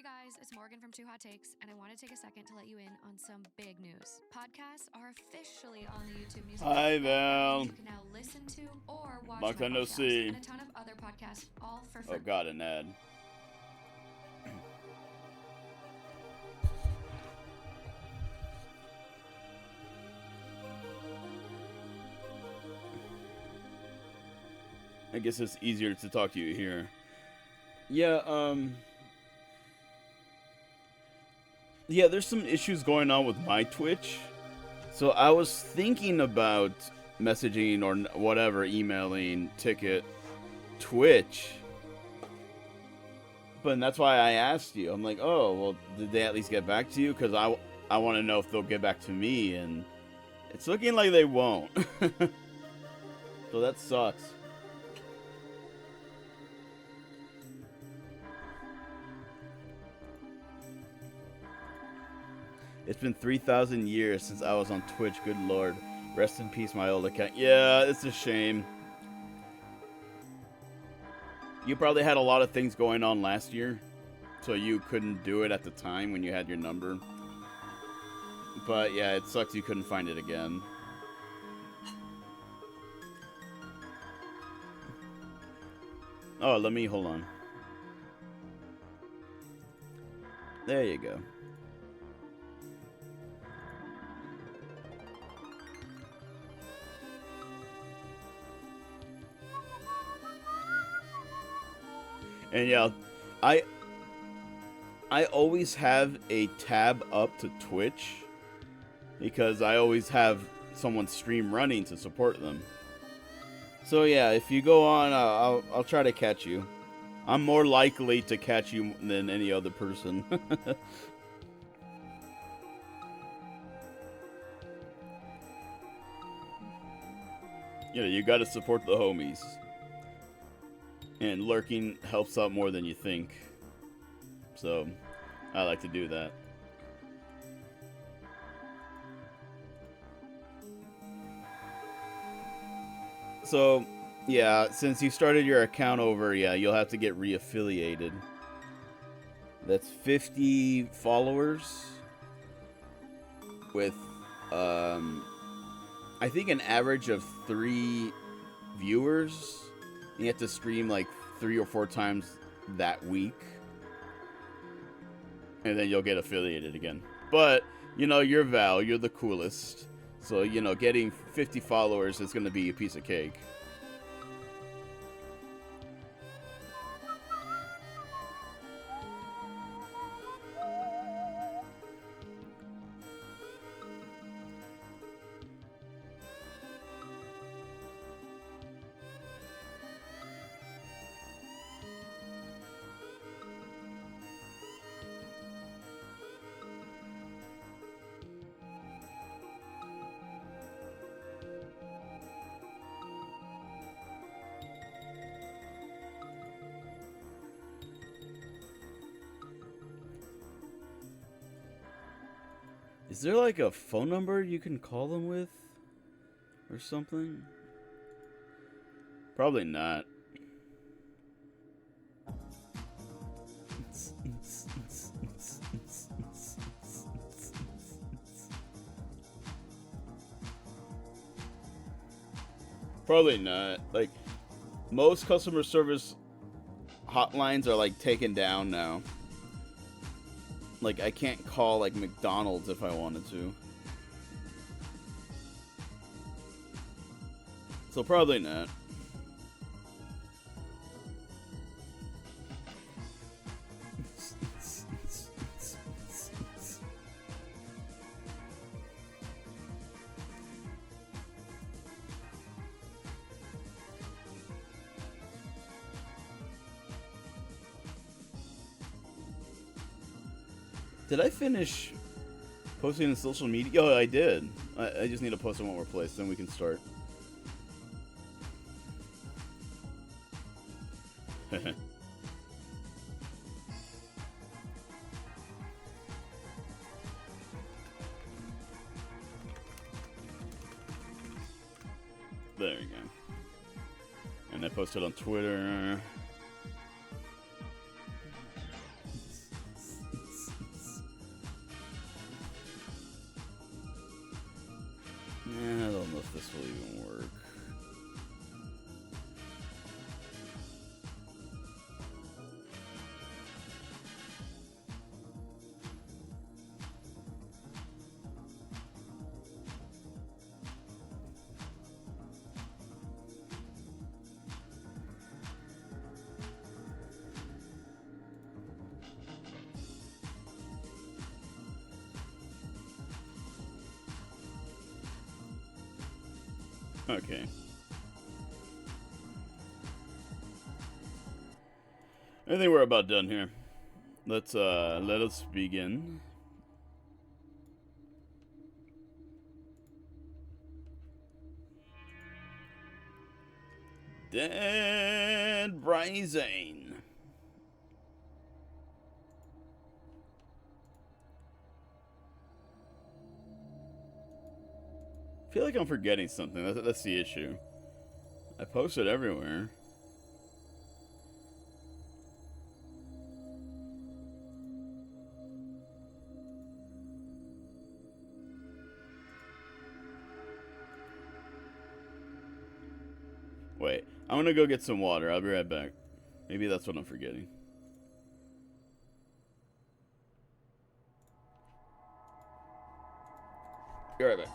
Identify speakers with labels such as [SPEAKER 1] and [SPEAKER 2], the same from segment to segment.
[SPEAKER 1] Hey guys, it's Morgan from Two Hot Takes, and I want to take a second to let you in on some big news. Podcasts are officially on the YouTube Music.
[SPEAKER 2] Hi, Val.
[SPEAKER 1] You can now listen to or watch
[SPEAKER 2] Long
[SPEAKER 1] my
[SPEAKER 2] time no
[SPEAKER 1] podcast
[SPEAKER 2] see.
[SPEAKER 1] and a ton of other podcasts, all for free.
[SPEAKER 2] Oh, God, an ad. I guess it's easier to talk to you here. Yeah, yeah, there's some issues going on with my Twitch. So I was thinking about messaging or whatever, emailing, ticket, Twitch. But that's why I asked you. I'm like, oh, well, did they at least get back to you? Because I want to know if they'll get back to me, and it's looking like they won't. So that sucks. It's been 3,000 years since I was on Twitch. Good lord. Rest in peace, my old account. Yeah, it's a shame. You probably had a lot of things going on last year, so you couldn't do it at the time when you had your number. But yeah, it sucks you couldn't find it again. Oh, let me, hold on. There you go. And yeah, I always have a tab up to Twitch because I always have someone's stream running to support them. So yeah, if you go on, I'll try to catch you. I'm more likely to catch you than any other person. You know, you gotta support the homies. And lurking helps out more than you think. So, I like to do that. So, yeah, since you started your account over, yeah, you'll have to get re-affiliated. That's 50 followers with, I think an average of 3 viewers. You have to stream like 3 or 4 times that week. And then you'll get affiliated again. But, you know, you're Val, you're the coolest. So, you know, getting 50 followers is going to be a piece of cake. Is there like a phone number you can call them with? Or something? Probably not. Probably not. Like, most customer service hotlines are like taken down now. Like, I can't call like McDonald's if I wanted to. So probably not. Did I finish posting on social media? Oh, I did. I just need to post in one more place, then we can start. There we go. And I posted on Twitter. Okay. I think we're about done here. Let us begin. Dead Rising. I feel like I'm forgetting something. That's the issue. I posted everywhere. Wait, I'm gonna go get some water. I'll be right back. Maybe that's what I'm forgetting. Be right back.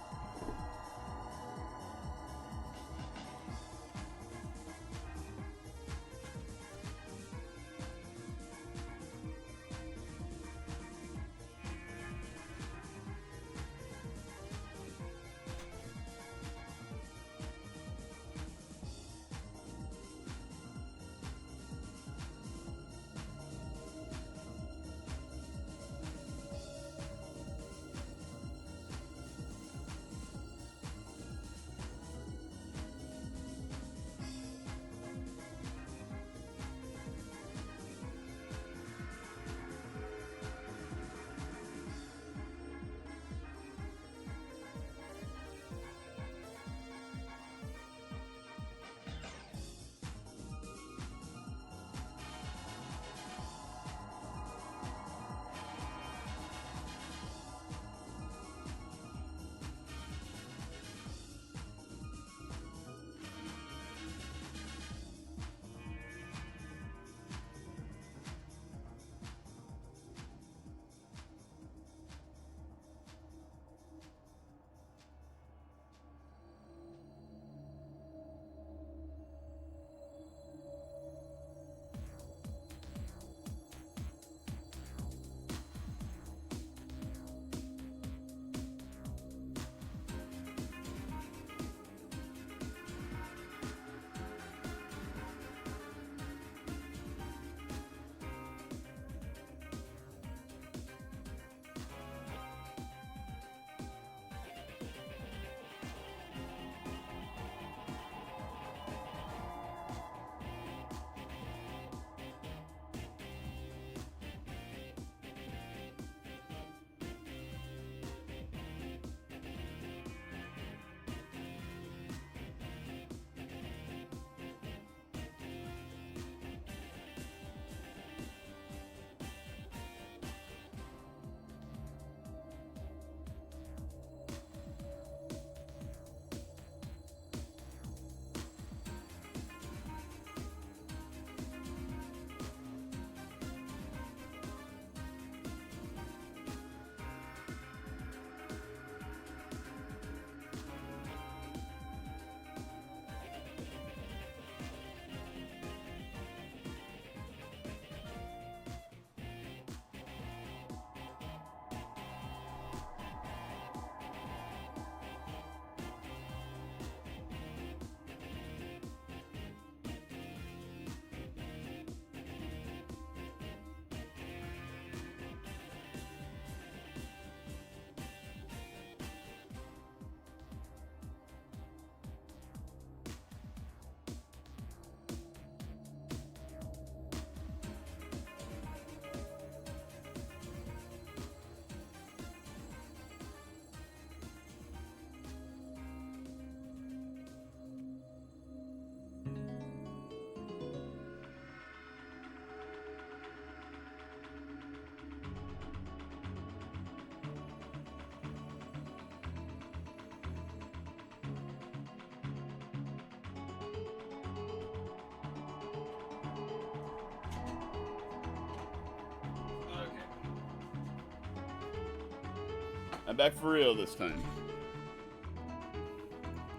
[SPEAKER 2] I'm back for real this time.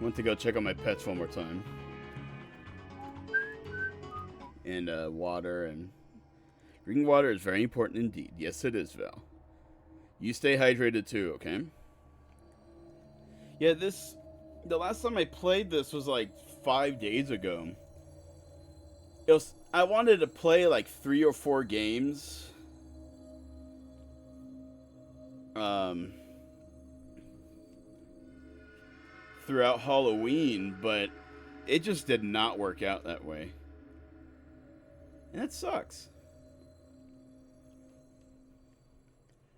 [SPEAKER 2] Went to go check on my pets one more time. And water and drinking water is very important indeed. Yes, it is, Val. You stay hydrated too, okay? Yeah, this The last time I played this was like 5 days ago. I wanted to play like 3 or 4 games. Throughout Halloween, but it just did not work out that way. And that sucks.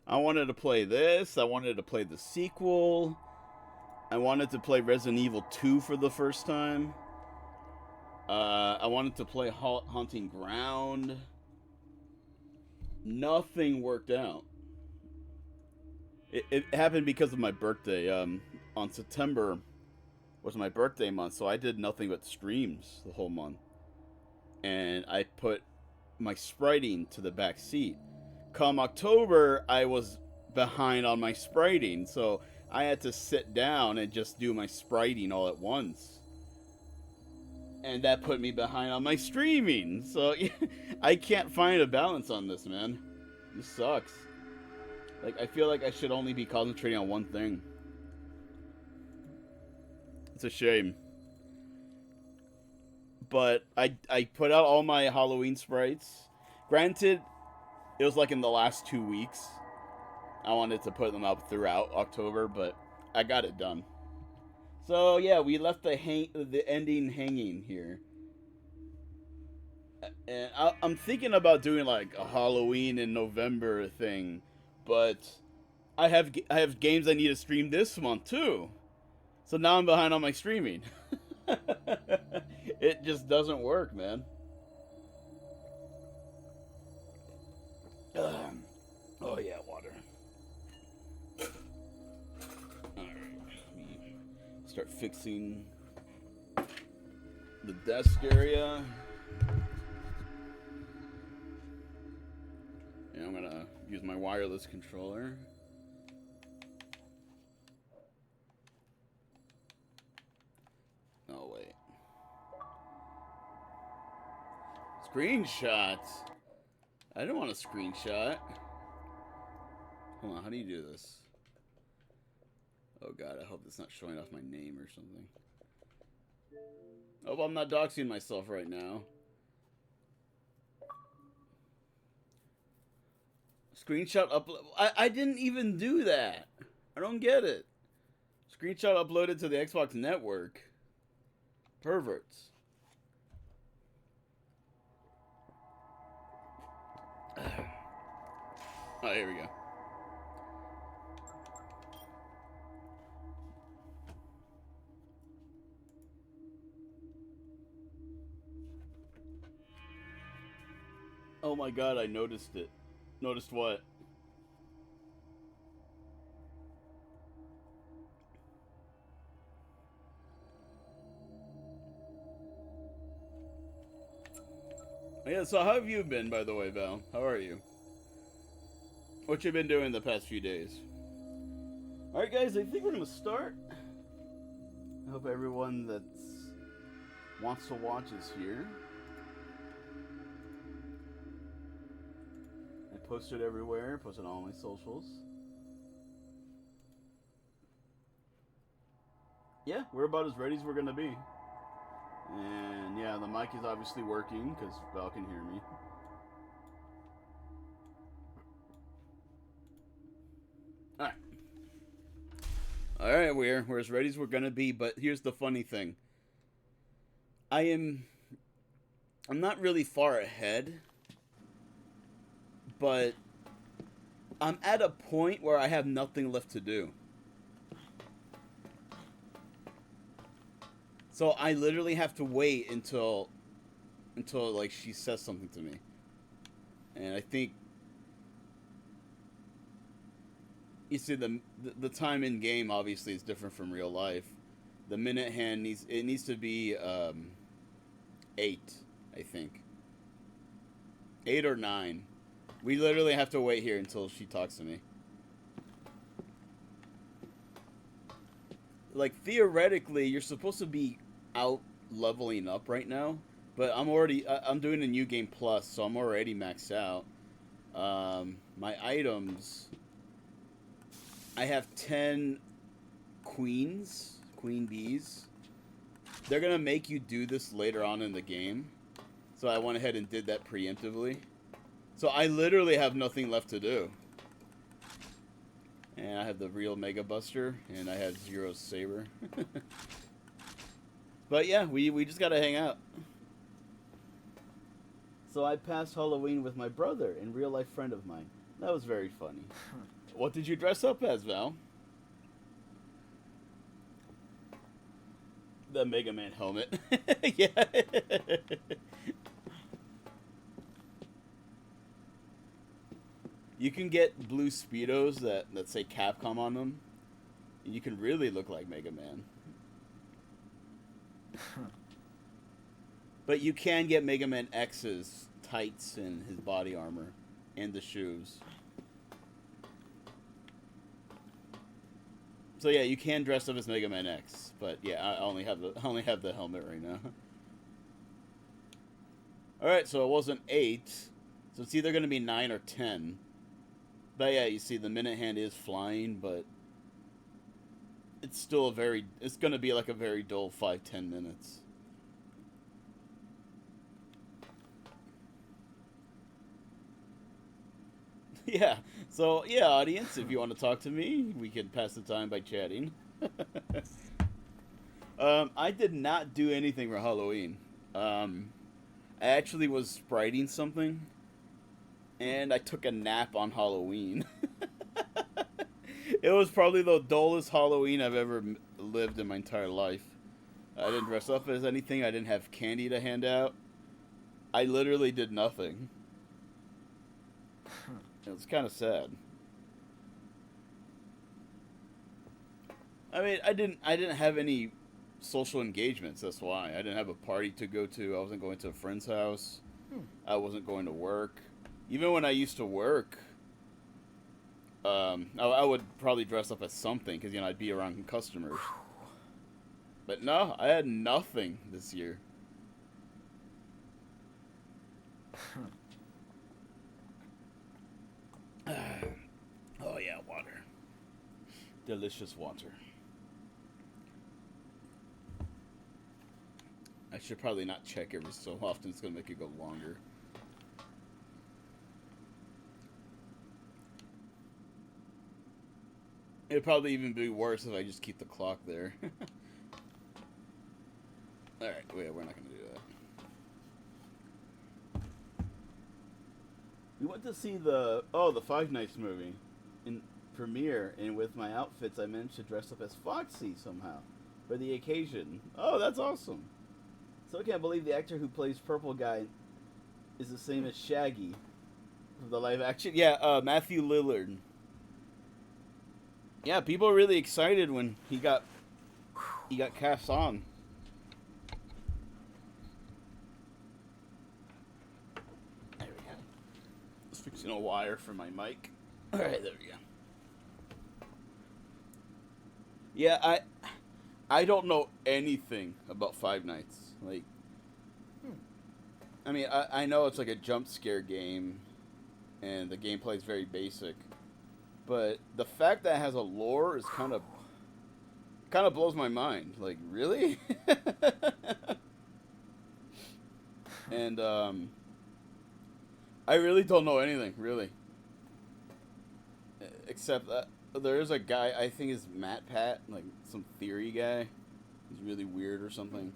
[SPEAKER 2] I wanted to play this. I wanted to play the sequel. I wanted to play Resident Evil 2 for the first time. I wanted to play Haunting Ground. Nothing worked out. It happened because of my birthday. On September was my birthday month, so I did nothing but streams the whole month. And I put my spriting to the back seat. Come October, I was behind on my spriting, so I had to sit down and just do my spriting all at once. And that put me behind on my streaming. So I can't find a balance on this, man. This sucks. Like, I feel like I should only be concentrating on one thing. It's a shame. But I put out all my Halloween sprites. Granted, it was like in the last 2 weeks. I wanted to put them up throughout October, but I got it done. So yeah, we left the ending hanging here. And I'm thinking about doing like a Halloween in November thing, but I have games I need to stream this month too. So now I'm behind on my streaming. It just doesn't work, man. Oh yeah, water. Alright, let me start fixing the desk area. And I'm gonna use my wireless controller. Oh wait. Screenshots. I don't want a screenshot. Hold on, how do you do this? Oh god, I hope it's not showing off my name or something. Oh, I'm not doxing myself right now. Screenshot upload. I didn't even do that. I don't get it. Screenshot uploaded to the Xbox network. Perverts. Oh, here we go. Oh my god, I noticed it. Noticed what? Yeah, so how have you been, by the way, Val? How are you? What you been doing the past few days? Alright guys, I think we're gonna start. I hope everyone that wants to watch is here. I posted everywhere, posted on all my socials. Yeah, we're about as ready as we're gonna be. And yeah, the mic is obviously working because Val can hear me. Alright, we're as ready as we're gonna be, but here's the funny thing. I'm not really far ahead, but I'm at a point where I have nothing left to do. So I literally have to wait until like she says something to me. And I think you see the time in game obviously is different from real life. The minute hand needs to be 8, I think. 8 or 9. We literally have to wait here until she talks to me. Like theoretically, you're supposed to be out leveling up right now, but I'm doing a new game plus, so I'm already maxed out. My items, I have 10 queen queen bees. They're going to make you do this later on in the game. So I went ahead and did that preemptively. So I literally have nothing left to do. And I have the real Mega Buster, and I have Zero's Saber. But yeah, we just got to hang out. So I passed Halloween with my brother and real-life friend of mine. That was very funny. What did you dress up as, Val? The Mega Man helmet. Yeah. You can get blue Speedos that say Capcom on them. And you can really look like Mega Man. But you can get Mega Man X's tights and his body armor and the shoes. So yeah, you can dress up as Mega Man X, but yeah, I only have the helmet right now. All right, so it wasn't 8, so it's either going to be 9 or 10. But yeah, you see the minute hand is flying, but it's still it's going to be like a very dull 5-10 minutes. Yeah, so yeah, audience, if you want to talk to me, we can pass the time by chatting. I did not do anything for Halloween. I actually was writing something, and I took a nap on Halloween. It was probably the dullest Halloween I've ever lived in my entire life. I didn't dress up as anything. I didn't have candy to hand out. I literally did nothing. It was kind of sad. I mean, I didn't have any social engagements. That's why I didn't have a party to go to. I wasn't going to a friend's house. I wasn't going to work. Even when I used to work, I would probably dress up as something because I'd be around customers. But no, I had nothing this year. Oh yeah, water. Delicious water. I should probably not check every so often. It's going to make it go longer. It'd probably even be worse if I just keep the clock there. Alright, wait, we're not going to do that. We went to see the Five Nights movie in premiere, and with my outfits I managed to dress up as Foxy somehow for the occasion. Oh, that's awesome. So I can't believe the actor who plays Purple Guy is the same as Shaggy from the live action. Yeah, Matthew Lillard. Yeah, people are really excited when he got cast on. There we go. Just fixing a wire for my mic. All right, there we go. Yeah, I don't know anything about Five Nights. Like, I mean, I know it's like a jump scare game, and the gameplay is very basic. But the fact that it has a lore is kind of blows my mind. Like, really? And I really don't know anything, really. Except that there is a guy, I think is Matt Pat, like some theory guy. He's really weird or something.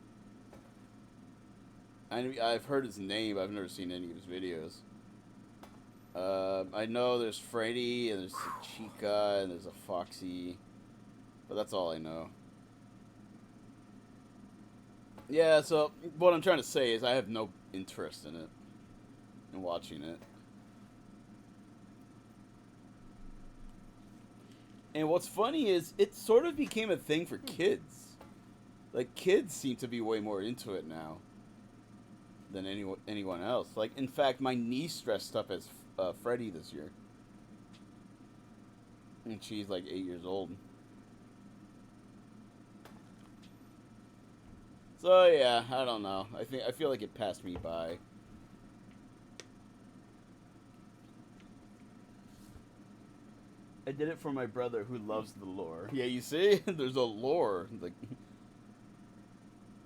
[SPEAKER 2] I've heard his name, but I've never seen any of his videos. I know there's Freddy, and there's a Chica, and there's a Foxy. But that's all I know. Yeah, so what I'm trying to say is I have no interest in it. In watching it. And what's funny is it sort of became a thing for kids. Like, kids seem to be way more into it now than anyone else. Like, in fact, my niece dressed up as Freddy this year. And she's like 8 years old. So yeah, I don't know. I feel like it passed me by. I did it for my brother who loves the lore. Yeah, you see? There's a lore. Like,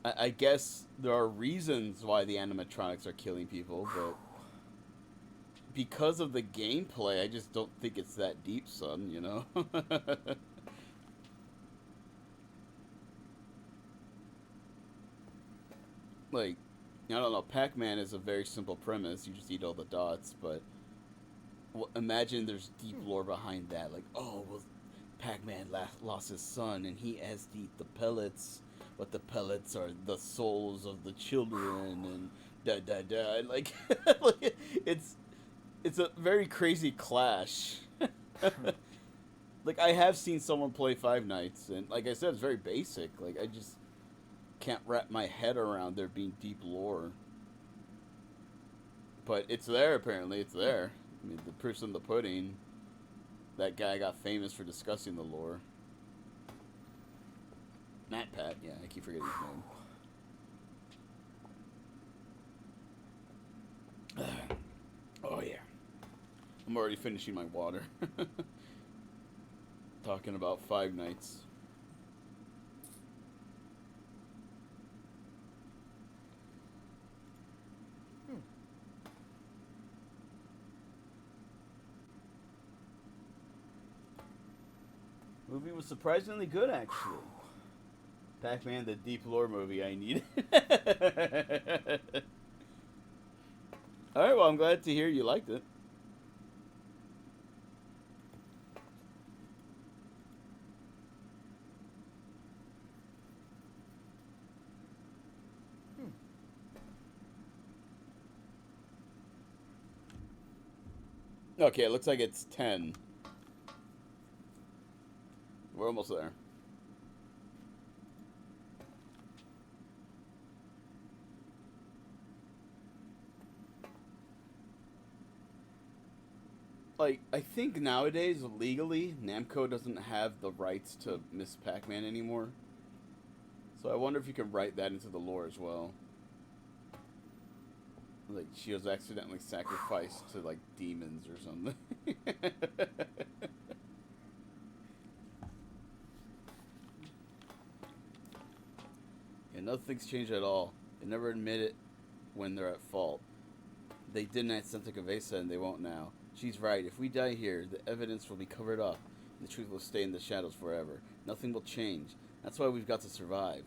[SPEAKER 2] I guess there are reasons why the animatronics are killing people, but because of the gameplay, I just don't think it's that deep, son, you know? Like, I don't know, Pac-Man is a very simple premise. You just eat all the dots, but imagine there's deep lore behind that. Like, oh, well, Pac-Man lost his son, and he has to eat the pellets, but the pellets are the souls of the children, and da. And like, like, it's a very crazy clash. Like, I have seen someone play Five Nights, and like I said, it's very basic. Like, I just can't wrap my head around there being deep lore. But it's there, apparently. It's there. I mean, the proof's in the pudding. That guy got famous for discussing the lore. Matt Pat, yeah, I keep forgetting his name. Oh, yeah. I'm already finishing my water. Talking about Five Nights. Movie was surprisingly good, actually. Pac-Man, the deep lore movie I needed. Alright, well, I'm glad to hear you liked it. Okay, it looks like it's 10. We're almost there. Like, I think nowadays, legally, Namco doesn't have the rights to Miss Pac-Man anymore. So I wonder if you can write that into the lore as well. Like, she was accidentally sacrificed to, like, demons or something. Yeah, nothing's changed at all. They never admit it when they're at fault. They didn't at Santa Cabeza, and they won't now. She's right. If we die here, the evidence will be covered up, and the truth will stay in the shadows forever. Nothing will change. That's why we've got to survive.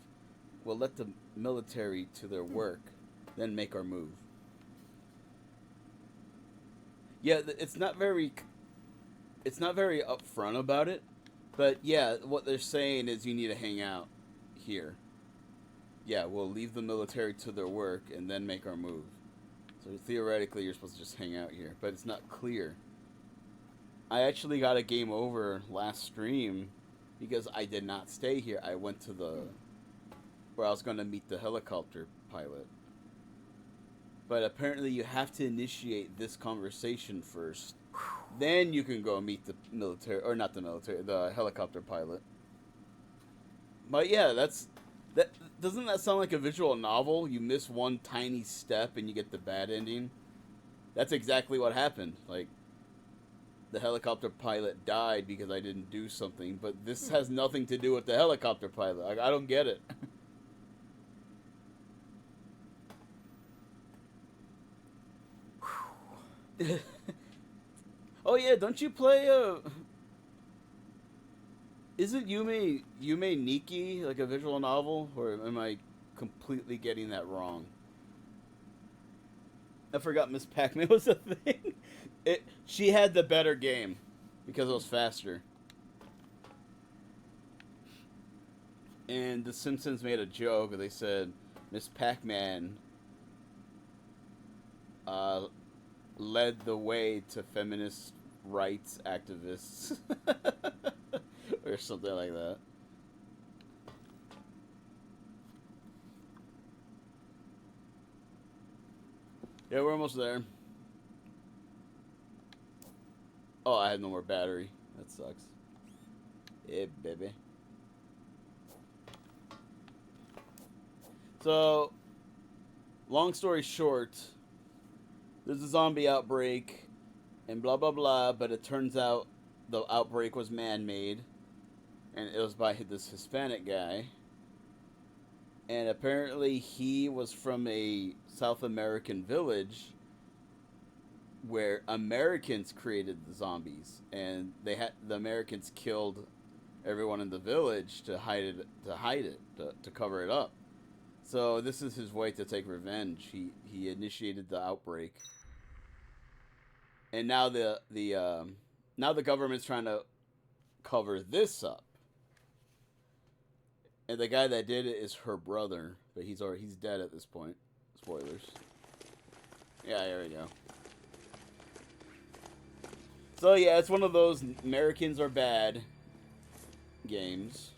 [SPEAKER 2] We'll let the military to their work, then make our move. Yeah, it's not very upfront about it, but yeah, what they're saying is you need to hang out here. Yeah, we'll leave the military to their work and then make our move. So theoretically, you're supposed to just hang out here, but it's not clear. I actually got a game over last stream because I did not stay here. I went to where I was going to meet the helicopter pilot. But apparently you have to initiate this conversation first. Then you can go meet the military, or not the military, the helicopter pilot. But yeah, doesn't that sound like a visual novel? You miss one tiny step and you get the bad ending. That's exactly what happened. Like, the helicopter pilot died because I didn't do something, but this has nothing to do with the helicopter pilot. Like, I don't get it. Oh yeah, don't you play isn't Yume Nikki like a visual novel, or am I completely getting that wrong? I forgot Miss Pac-Man was a thing. She had the better game because it was faster. And The Simpsons made a joke. They said Miss Pac-Man led the way to feminist rights activists. Or something like that. Yeah, we're almost there. Oh, I have no more battery. That sucks. Yeah, baby. So, long story short, there's a zombie outbreak and blah blah blah, but it turns out the outbreak was man-made, and it was by this Hispanic guy. And apparently he was from a South American village where Americans created the zombies, and the Americans killed everyone in the village to hide it, to cover it up. So this is his way to take revenge. He initiated the outbreak, and now the government's trying to cover this up. And the guy that did it is her brother, but he's dead at this point. Spoilers. Yeah, there we go. So yeah, it's one of those Americans are bad games.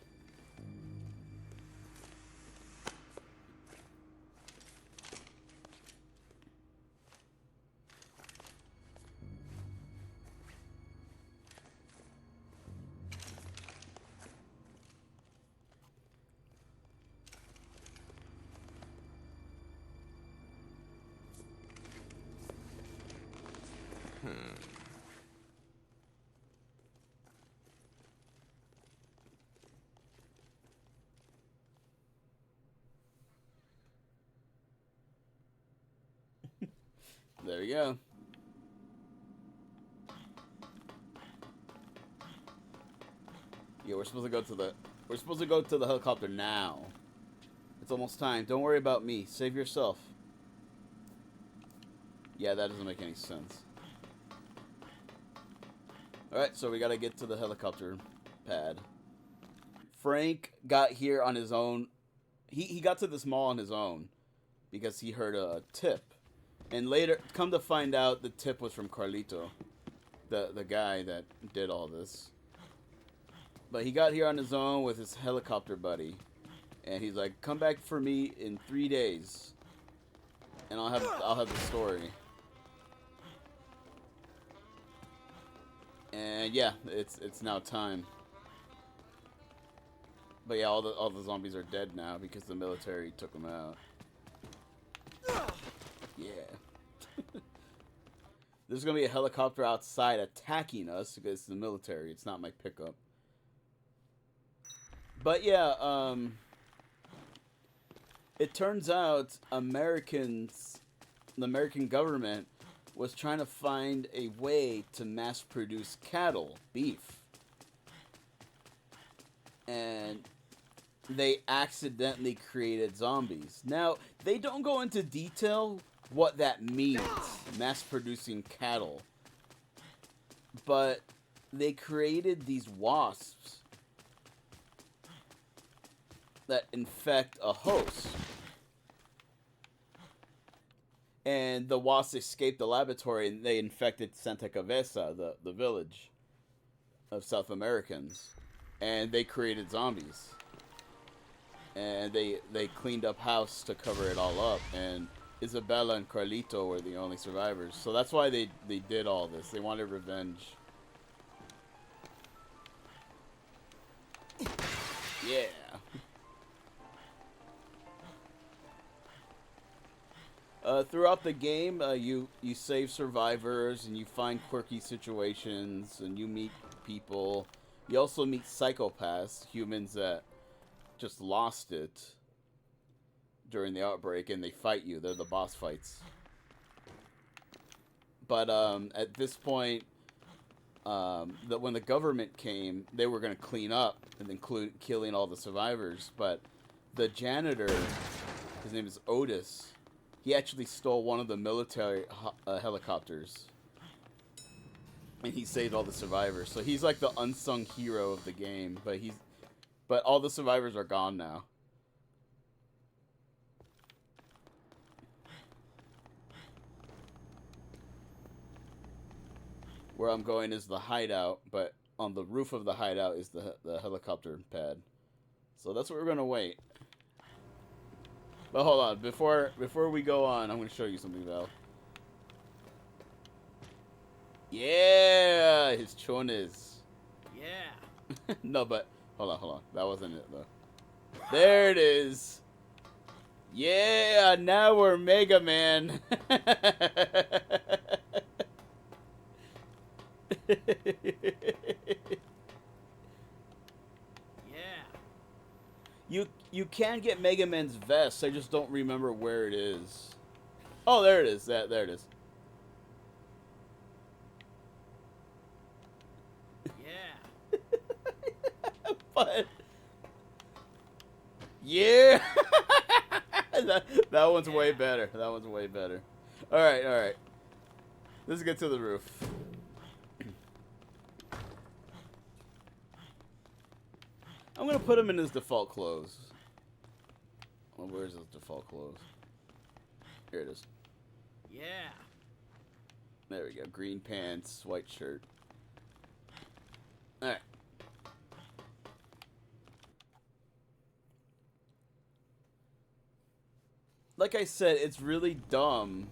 [SPEAKER 2] There we go. Yeah, we're supposed to go to the helicopter now. It's almost time. Don't worry about me. Save yourself. Yeah, that doesn't make any sense. Alright, so we gotta get to the helicopter pad. Frank got here on his own. He got to this mall on his own because he heard a tip. And later, come to find out, the tip was from Carlito, the guy that did all this. But he got here on his own with his helicopter buddy. And he's like, come back for me in 3 days. And I'll have the story. And yeah, it's now time. But yeah, all the zombies are dead now because the military took them out. Yeah. There's gonna be a helicopter outside attacking us because it's the military. It's not my pickup. But yeah, it turns out the American government was trying to find a way to mass produce cattle, beef. And they accidentally created zombies. Now, they don't go into detail what that means, mass producing cattle. But they created these wasps that infect a host. And the wasps escaped the laboratory and they infected Santa Cabeza, the village of South Americans. And they created zombies. And they cleaned up house to cover it all up. And Isabella and Carlito were the only survivors. So that's why they did all this. They wanted revenge. Yeah. Throughout the game, you save survivors and you find quirky situations and you meet people. You also meet psychopaths, humans that just lost it during the outbreak, and they fight you. They're the boss fights. But at this point, when the government came, they were going to clean up and include killing all the survivors. But the janitor, his name is Otis, he actually stole one of the military helicopters. And he saved all the survivors. So he's like the unsung hero of the game. But all the survivors are gone now. Where I'm going is the hideout, but on the roof of the hideout is the helicopter pad. So that's where we're gonna wait. But hold on, before we go on, I'm gonna show you something, Val. Yeah, his chones.
[SPEAKER 3] Yeah.
[SPEAKER 2] No, but hold on. That wasn't it though. There it is. Yeah, now we're Mega Man. You can get Mega Man's vest. I just don't remember where it is. Oh, there it is. There it is.
[SPEAKER 3] Yeah.
[SPEAKER 2] But yeah, that one's way better. That one's way better. All right. Let's get to the roof. I'm gonna put him in his default clothes. Oh, where's his default clothes? Here it is.
[SPEAKER 3] Yeah.
[SPEAKER 2] There we go. Green pants, white shirt. All right. Like I said, it's really dumb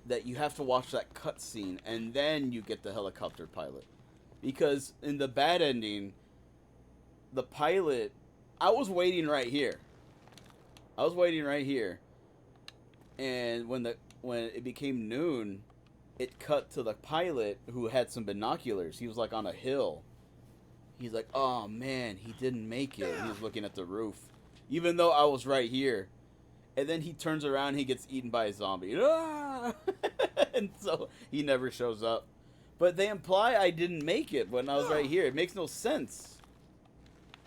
[SPEAKER 2] that you have to watch that cutscene and then you get the helicopter pilot. Because in the bad ending, the pilot, I was waiting right here. And when it became noon, it cut to the pilot who had some binoculars. He was like on a hill. He's like, "Oh man, he didn't make it." He was looking at the roof, even though I was right here. And then he turns around, he gets eaten by a zombie. Ah! And so he never shows up. But they imply I didn't make it when I was right here. It makes no sense.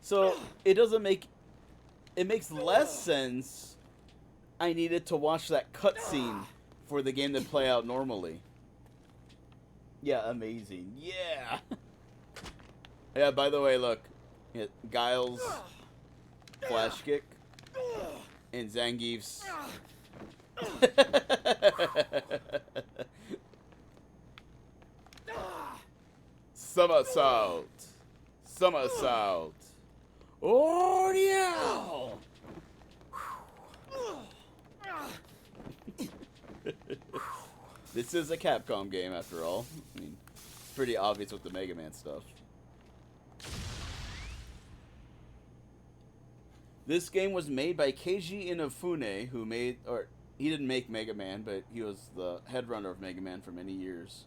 [SPEAKER 2] So it doesn't make... It makes less sense I needed to watch that cutscene for the game to play out normally. Yeah, amazing. Yeah! Yeah, by the way, look. Guile's flash kick. And Zangief's somersault. Oh yeah! This is a Capcom game after all. I mean, it's pretty obvious with the Mega Man stuff. This game was made by Keiji Inafune, who made, or he didn't make Mega Man, but he was the head runner of Mega Man for many years.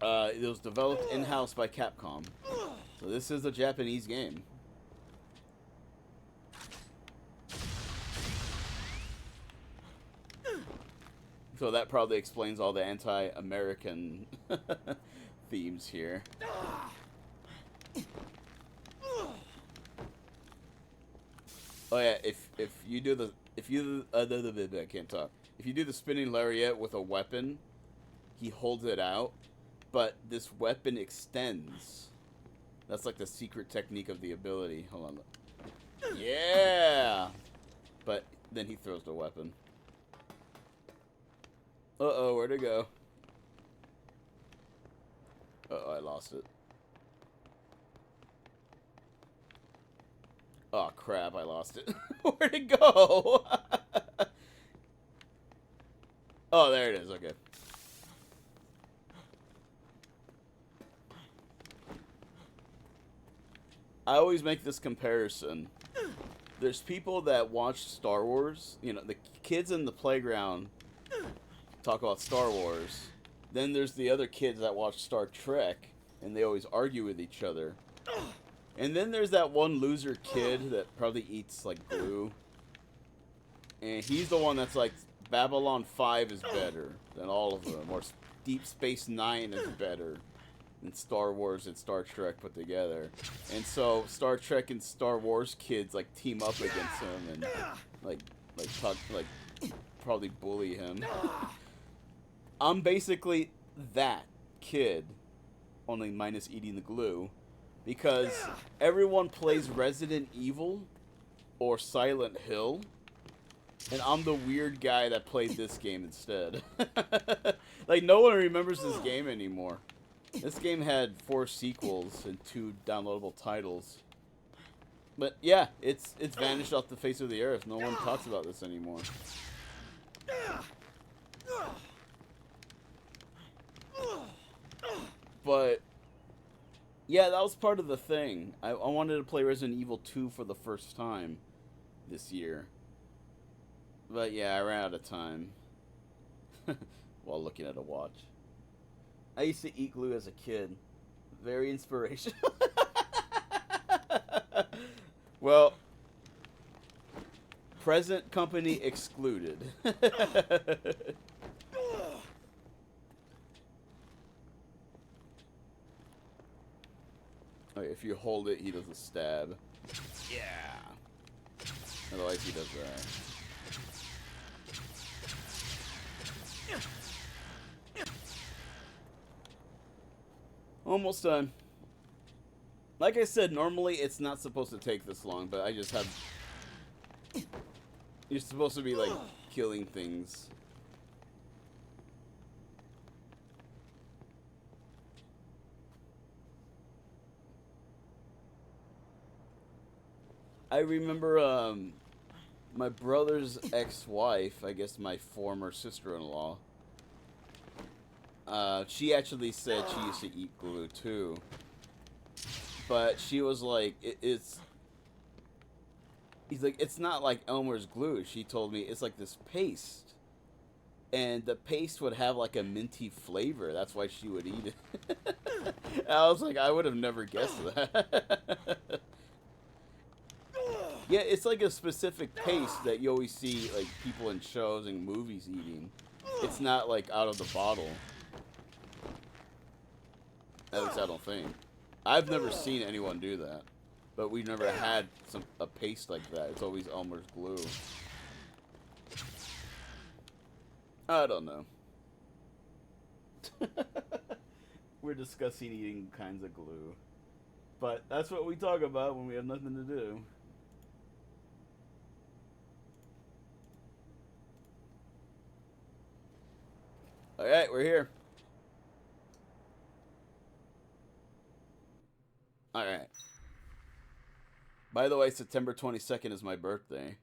[SPEAKER 2] It was developed in-house by Capcom. So this is a Japanese game. So that probably explains all the anti-American themes here. Oh yeah, if you do the I can't talk. If you do the spinning lariat with a weapon, he holds it out, but this weapon extends. That's like the secret technique of the ability. Hold on. Yeah. But then he throws the weapon. Uh-oh, where'd it go? Uh-oh, I lost it. Oh, crap, I lost it. Where'd it go? Oh, there it is, okay. I always make this comparison. There's people that watch Star Wars. You know, the kids in the playground talk about Star Wars. Then there's the other kids that watch Star Trek, and they always argue with each other. And then there's that one loser kid that probably eats, like, glue. And he's the one that's like, Babylon 5 is better than all of them. Or Deep Space Nine is better than Star Wars and Star Trek put together. And so Star Trek and Star Wars kids, like, team up against him and, probably bully him. I'm basically that kid, only minus eating the glue. Because everyone plays Resident Evil or Silent Hill, and I'm the weird guy that played this game instead. Like, no one remembers this game anymore. This game had 4 sequels and 2 downloadable titles. But yeah, it's vanished off the face of the earth. No one talks about this anymore. But yeah, that was part of the thing. I wanted to play Resident Evil 2 for the first time this year. But yeah, I ran out of time. While looking at a watch. I used to eat glue as a kid. Very inspirational. Well, present company excluded. Okay, if you hold it, he does a stab. Yeah. Otherwise, he does that. Almost done. Like I said, normally it's not supposed to take this long, but I just have... You're supposed to be, like, killing things. I remember, my brother's ex-wife, I guess my former sister-in-law, she actually said she used to eat glue, too. But she was like, he's like, it's not like Elmer's glue. She told me it's like this paste. And the paste would have like a minty flavor. That's why she would eat it. I was like, I would have never guessed that. Yeah, it's like a specific paste that you always see like people in shows and movies eating. It's not like out of the bottle. At least I don't think. I've never seen anyone do that. But we've never had a paste like that. It's always Elmer's glue. I don't know. We're discussing eating kinds of glue. But that's what we talk about when we have nothing to do. Alright, we're here. Alright. By the way, September 22nd is my birthday.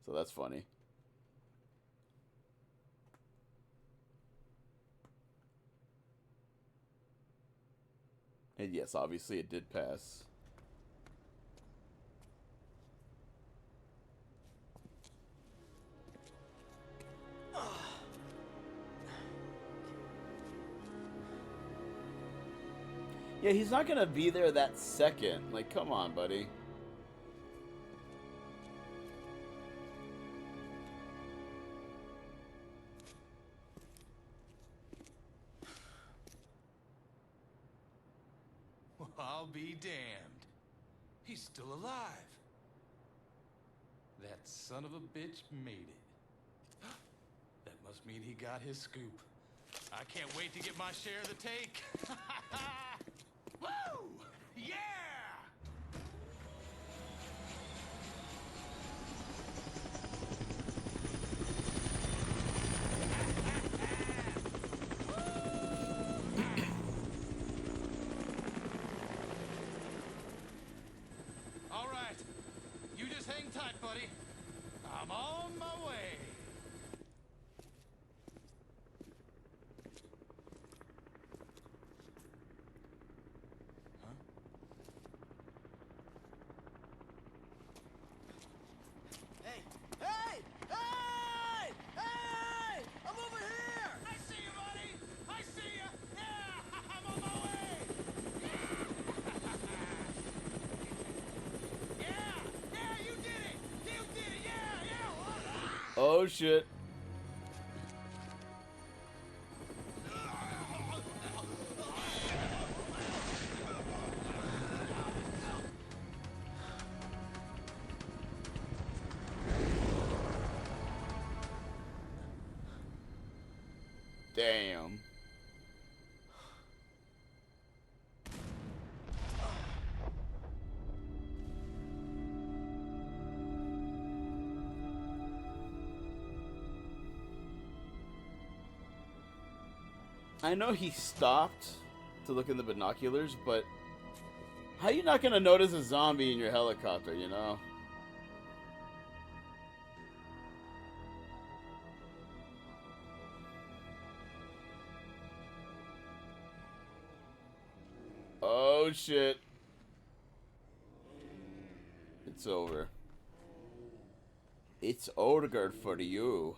[SPEAKER 2] So that's funny. And yes, obviously it did pass. Yeah, he's not gonna be there that second. Like, come on, buddy.
[SPEAKER 4] Well, I'll be damned. He's still alive. That son of a bitch made it. That must mean he got his scoop. I can't wait to get my share of the take. Woo! Yeah! All right. You just hang tight, buddy. I'm on my way.
[SPEAKER 3] Hey! Hey! Hey! Hey! I'm over here!
[SPEAKER 4] I see you, buddy! I see you! Yeah! I'm on my way! Yeah! Yeah, you did it! You did it! Yeah! Yeah!
[SPEAKER 2] Oh shit. Damn. I know he stopped to look in the binoculars, but how you not gonna notice a zombie in your helicopter, you know? Oh shit. It's over. It's over for you.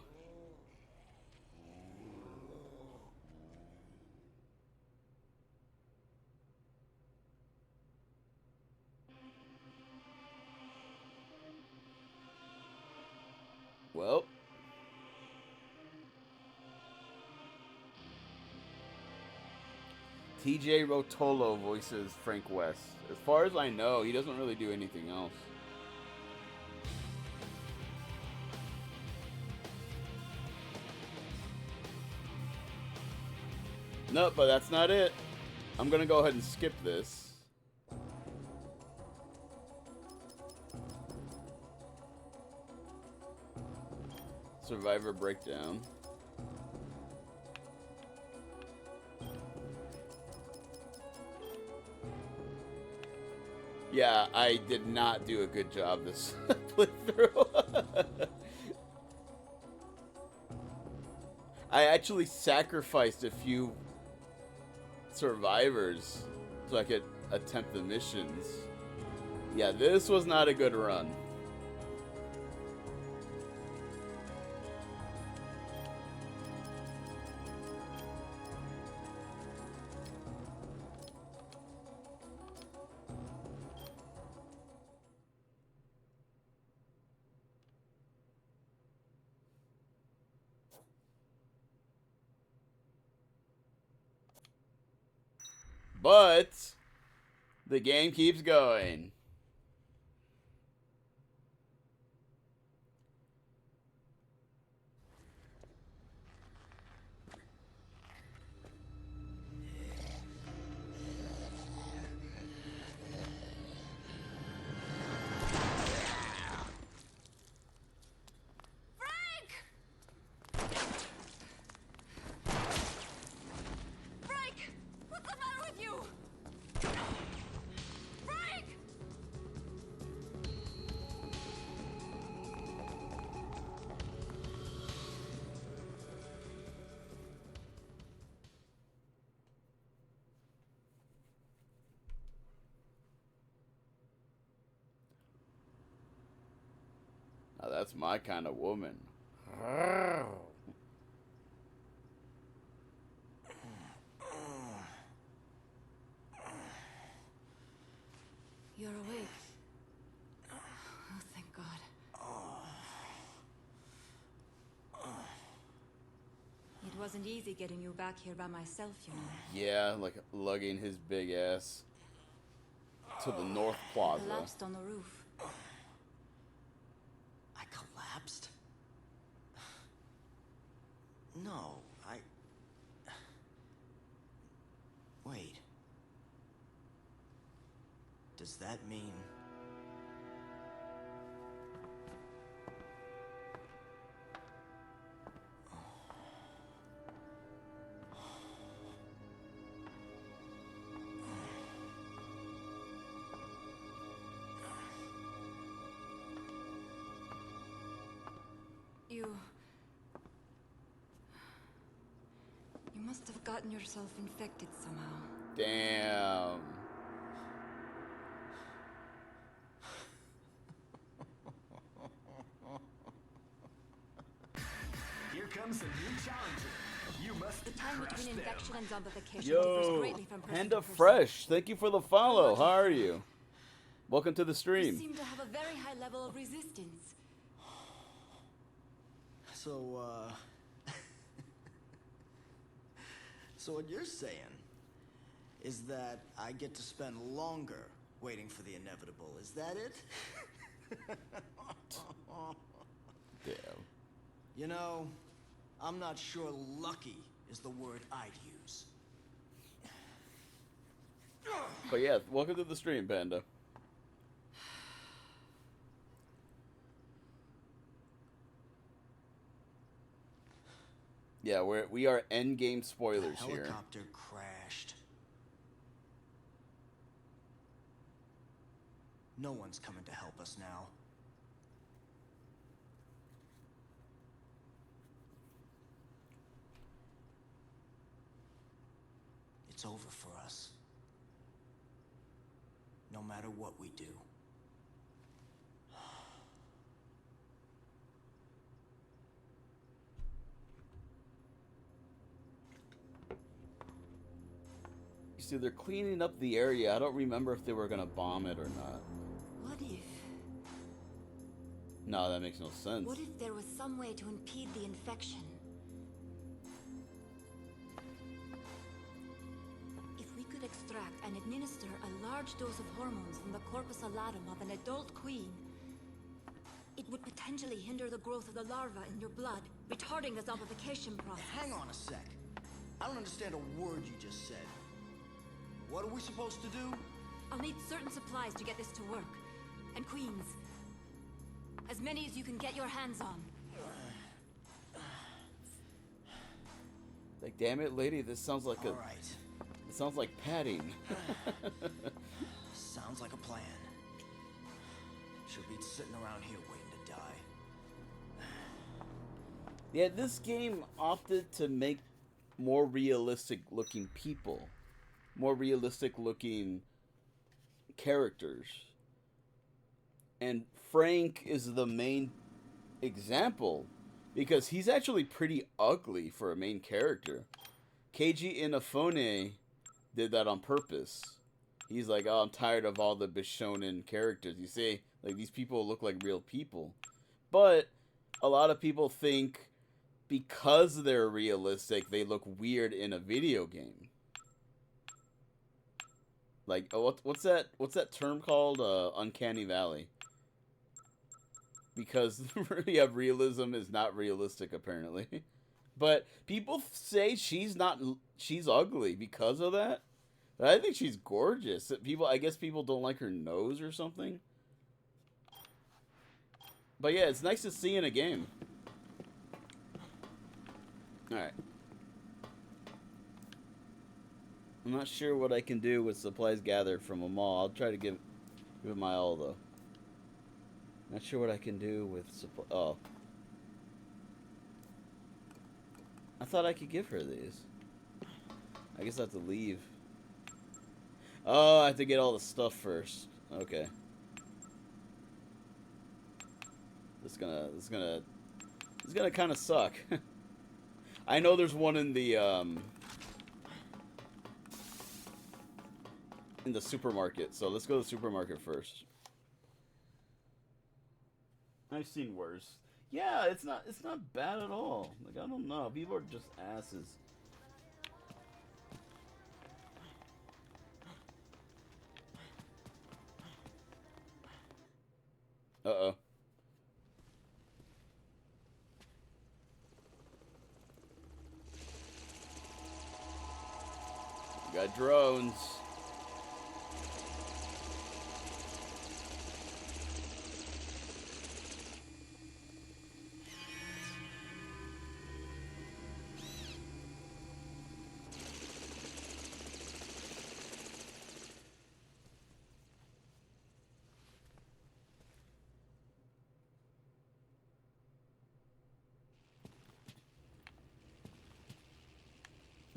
[SPEAKER 2] Well. TJ Rotolo voices Frank West. As far as I know, he doesn't really do anything else. Nope, but that's not it. I'm gonna go ahead and skip this. Survivor Breakdown. Yeah, I did not do a good job this playthrough. I actually sacrificed a few survivors so I could attempt the missions. Yeah, this was not a good run. But the game keeps going. Now that's my kind of woman.
[SPEAKER 5] You're awake. Oh, thank God. It wasn't easy getting you back here by myself, you know.
[SPEAKER 2] Yeah, like lugging his big ass to the North Plaza.
[SPEAKER 5] Collapsed on the roof.
[SPEAKER 3] I collapsed? No, Wait. Does that mean...
[SPEAKER 5] You must have gotten yourself infected somehow.
[SPEAKER 2] Damn.
[SPEAKER 6] Here comes a new challenger. You must
[SPEAKER 5] The time
[SPEAKER 6] crush
[SPEAKER 5] between
[SPEAKER 6] them.
[SPEAKER 5] infection and zombification differs
[SPEAKER 2] Yo,
[SPEAKER 5] greatly from person
[SPEAKER 2] Panda
[SPEAKER 5] to person.
[SPEAKER 2] Fresh, thank you for the follow. How are you? Welcome to the
[SPEAKER 5] You
[SPEAKER 2] stream.
[SPEAKER 5] seem to have a very high level of resistance.
[SPEAKER 3] So, So what you're saying is that I get to spend longer waiting for the inevitable. Is that it?
[SPEAKER 2] Damn.
[SPEAKER 3] You know, I'm not sure lucky is the word I'd use.
[SPEAKER 2] But yeah, welcome to the stream, Panda. Yeah, we are end game spoilers
[SPEAKER 3] The
[SPEAKER 2] here.
[SPEAKER 3] helicopter crashed. No one's coming to help us now. It's over for us. No matter what we do.
[SPEAKER 2] You see, they're cleaning up the area. I don't remember if they were gonna bomb it or not.
[SPEAKER 5] What if?
[SPEAKER 2] No, that makes no sense.
[SPEAKER 5] What if there was some way to impede the infection? If we could extract and administer a large dose of hormones from the corpus allatum of an adult queen, it would potentially hinder the growth of the larva in your blood, retarding the zombification process.
[SPEAKER 3] Hang on a sec. I don't understand a word you just said. What are we supposed to do?
[SPEAKER 5] I'll need certain supplies to get this to work. And queens. As many as you can get your hands on.
[SPEAKER 2] Like, damn it, lady, this sounds like
[SPEAKER 3] All right.
[SPEAKER 2] It sounds like padding.
[SPEAKER 3] Sounds like a plan. She'll be sitting around here waiting to die.
[SPEAKER 2] Yeah, this game opted to make more realistic looking people. More realistic looking characters. And Frank is the main example because he's actually pretty ugly for a main character. Keiji Inafune did that on purpose. He's like, oh, I'm tired of all the Bishonen characters. You say, like, these people look like real people. But a lot of people think because they're realistic, they look weird in a video game. Like, what's that term called? Uncanny Valley. Because yeah, realism is not realistic, apparently. But people say she's ugly because of that. But I think she's gorgeous. I guess people don't like her nose or something. But yeah, it's nice to see in a game. Alright. I'm not sure what I can do with supplies gathered from a mall. I'll try to give it my all, though. Not sure what I can do with supply. Oh. I thought I could give her these. I guess I have to leave. Oh, I have to get all the stuff first. Okay. This is gonna kind of suck. I know there's one in the supermarket, so let's go to the supermarket first. I've seen worse. Yeah, it's not bad at all. Like, I don't know. People are just asses. Uh-oh. We got drones.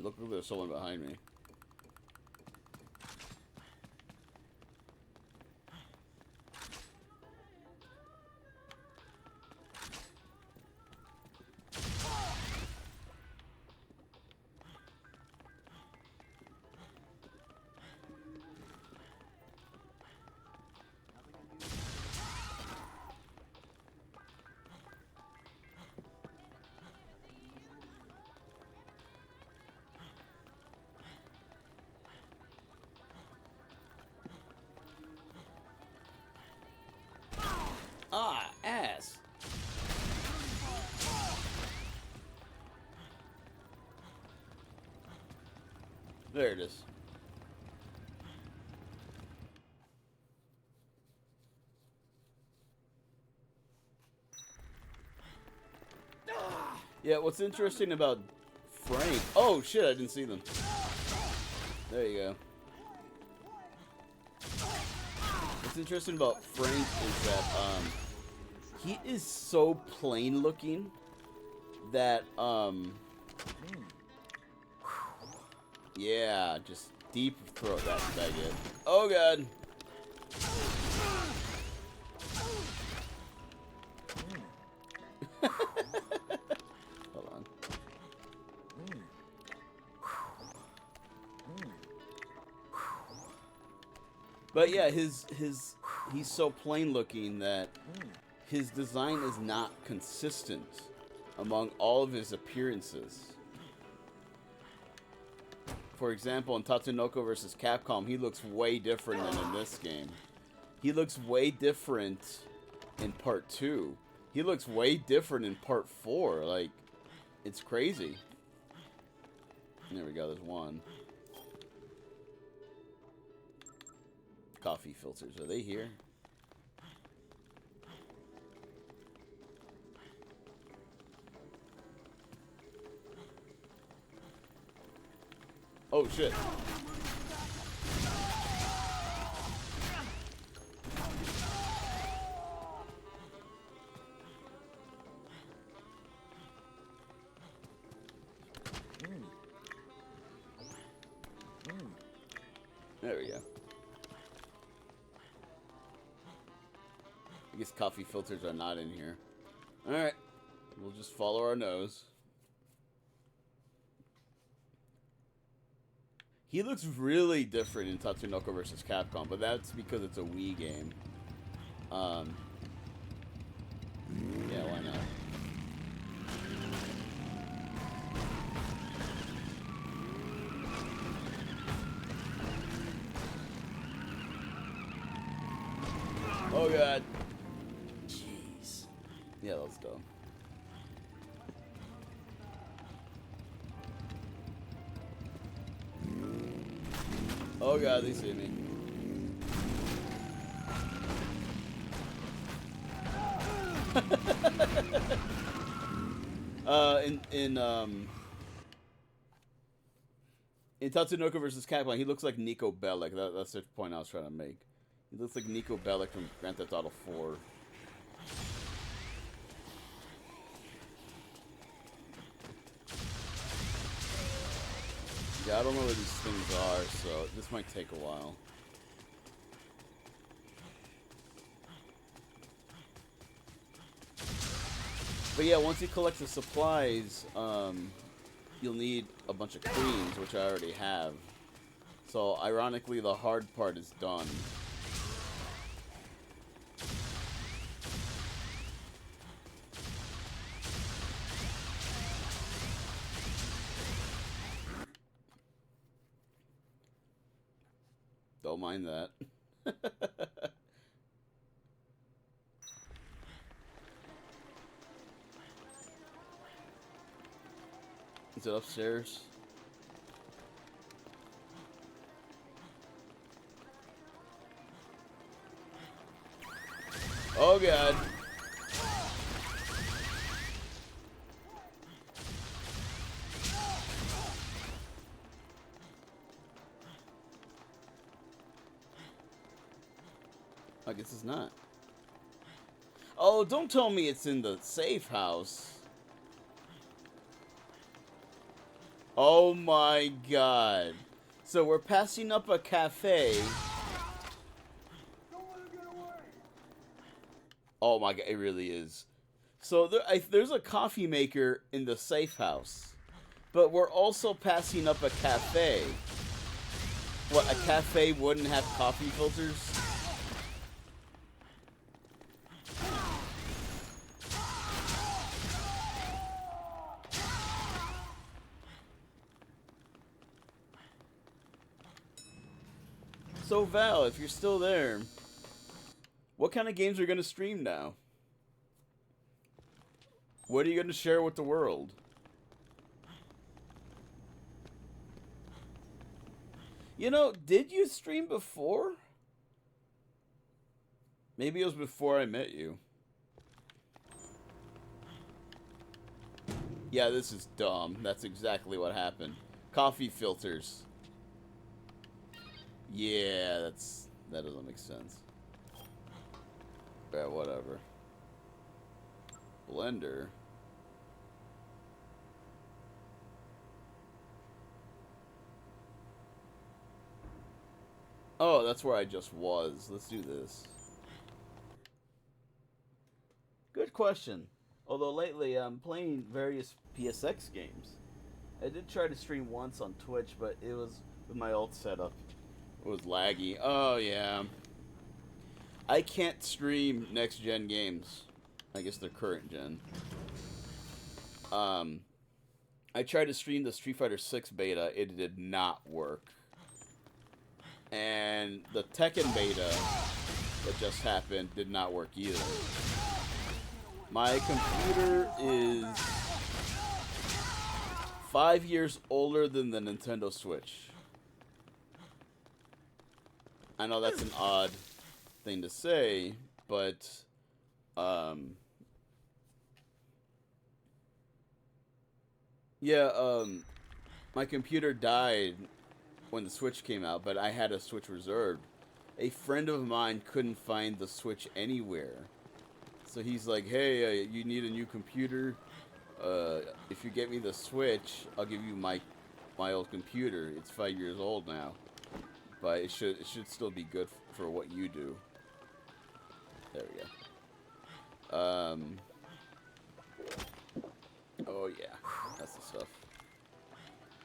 [SPEAKER 2] Look, there's someone behind me. Ah, ass. There it is. Yeah, what's interesting about Frank... Oh, shit, I didn't see them. There you go. What's interesting about Frank is that, he is so plain looking that, yeah, just deep throat that faggot. Oh, God. Hold on. But yeah, he's so plain looking that his design is not consistent among all of his appearances. For example, in Tatsunoko vs. Capcom, he looks way different than in this game. He looks way different in Part 2. He looks way different in Part 4. Like, it's crazy. There we go, there's one. Coffee filters, are they here? Oh shit. There we go. I guess coffee filters are not in here. Alright. We'll just follow our nose. He looks really different in Tatsunoko vs. Capcom, but that's because it's a Wii game. Yeah, why not? Oh god. Jeez. Yeah, let's go. Oh god, they see me. In Tatsunoko vs. Capcom, he looks like Nico Bellic. That's the point I was trying to make. He looks like Nico Bellic from Grand Theft Auto 4. Yeah, I don't know where these things are, so this might take a while. But yeah, once you collect the supplies, you'll need a bunch of queens, which I already have. So, ironically, the hard part is done. Don't mind that. Is it upstairs? Oh god. I guess it's not. Oh, don't tell me it's in the safe house. Oh my god. So we're passing up a cafe. Oh my god, it really is. So there's a coffee maker in the safe house. But we're also passing up a cafe. What, a cafe wouldn't have coffee filters? So Val, if you're still there, what kind of games are you going to stream now? What are you going to share with the world? You know, did you stream before? Maybe it was before I met you. Yeah, this is dumb. That's exactly what happened. Coffee filters. Yeah, that doesn't make sense. Yeah, whatever. Blender. Oh, that's where I just was. Let's do this. Good question. Although lately I'm playing various PSX games. I did try to stream once on Twitch, but it was with my old setup. It was laggy. Oh, yeah. I can't stream next-gen games. I guess their current gen. I tried to stream the Street Fighter 6 beta. It did not work. And the Tekken beta that just happened did not work either. My computer is 5 years older than the Nintendo Switch. I know that's an odd thing to say, but yeah, my computer died when the Switch came out, but I had a Switch reserved. A friend of mine couldn't find the Switch anywhere. So he's like, hey, you need a new computer? If you get me the Switch, I'll give you my old computer. It's 5 years old now. But it should still be good for what you do. There we go. Oh yeah, that's the stuff.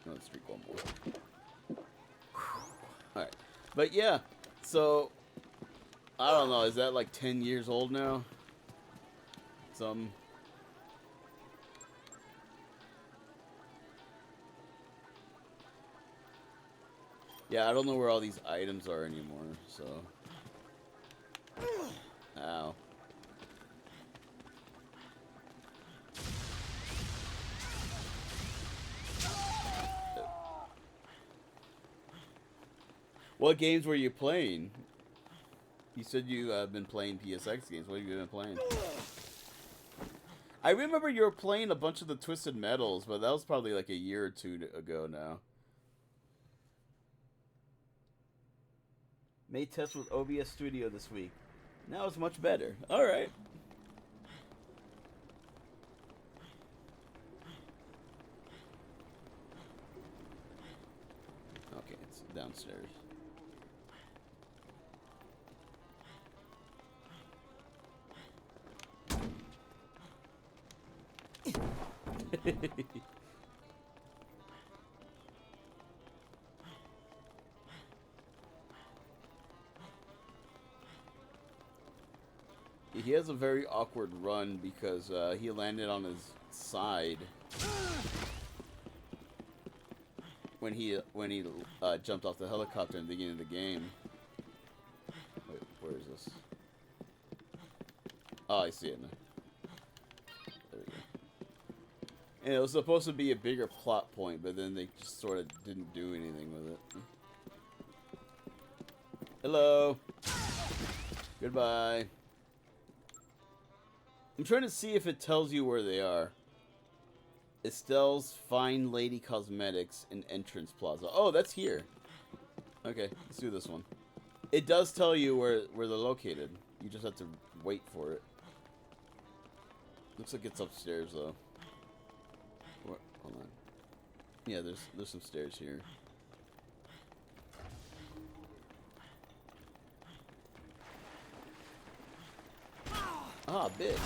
[SPEAKER 2] Let's drink one more. Alright. But yeah, so I don't know, is that like 10 years old now? Yeah, I don't know where all these items are anymore, so. Ow. What games were you playing? You said you have been playing PSX games. What have you been playing? I remember you were playing a bunch of the Twisted Metals, but that was probably like a year or two ago now. Made tests with OBS Studio this week. Now it's much better. Alright. Okay, it's downstairs. He has a very awkward run because he landed on his side when he jumped off the helicopter in the beginning of the game. Wait, where is this? Oh, I see it now. There we go. And it was supposed to be a bigger plot point, but then they just sort of didn't do anything with it. Hello. Goodbye. I'm trying to see if it tells you where they are. Estelle's Fine Lady Cosmetics and Entrance Plaza. Oh, that's here. Okay, let's do this one. It does tell you where they're located. You just have to wait for it. Looks like it's upstairs though. Hold on. Yeah, there's some stairs here. Ah, bitch.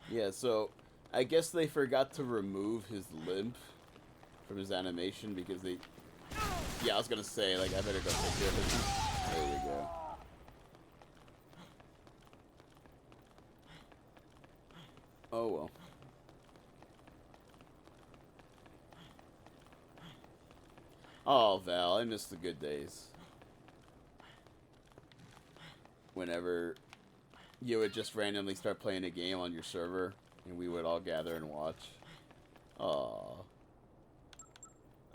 [SPEAKER 2] Yeah, so I guess they forgot to remove his limp from his animation because they... Yeah, I was gonna say, like, I better go take care of it. There we go. Oh, well. Oh, Val, I miss the good days. Whenever you would just randomly start playing a game on your server, and we would all gather and watch. Aw.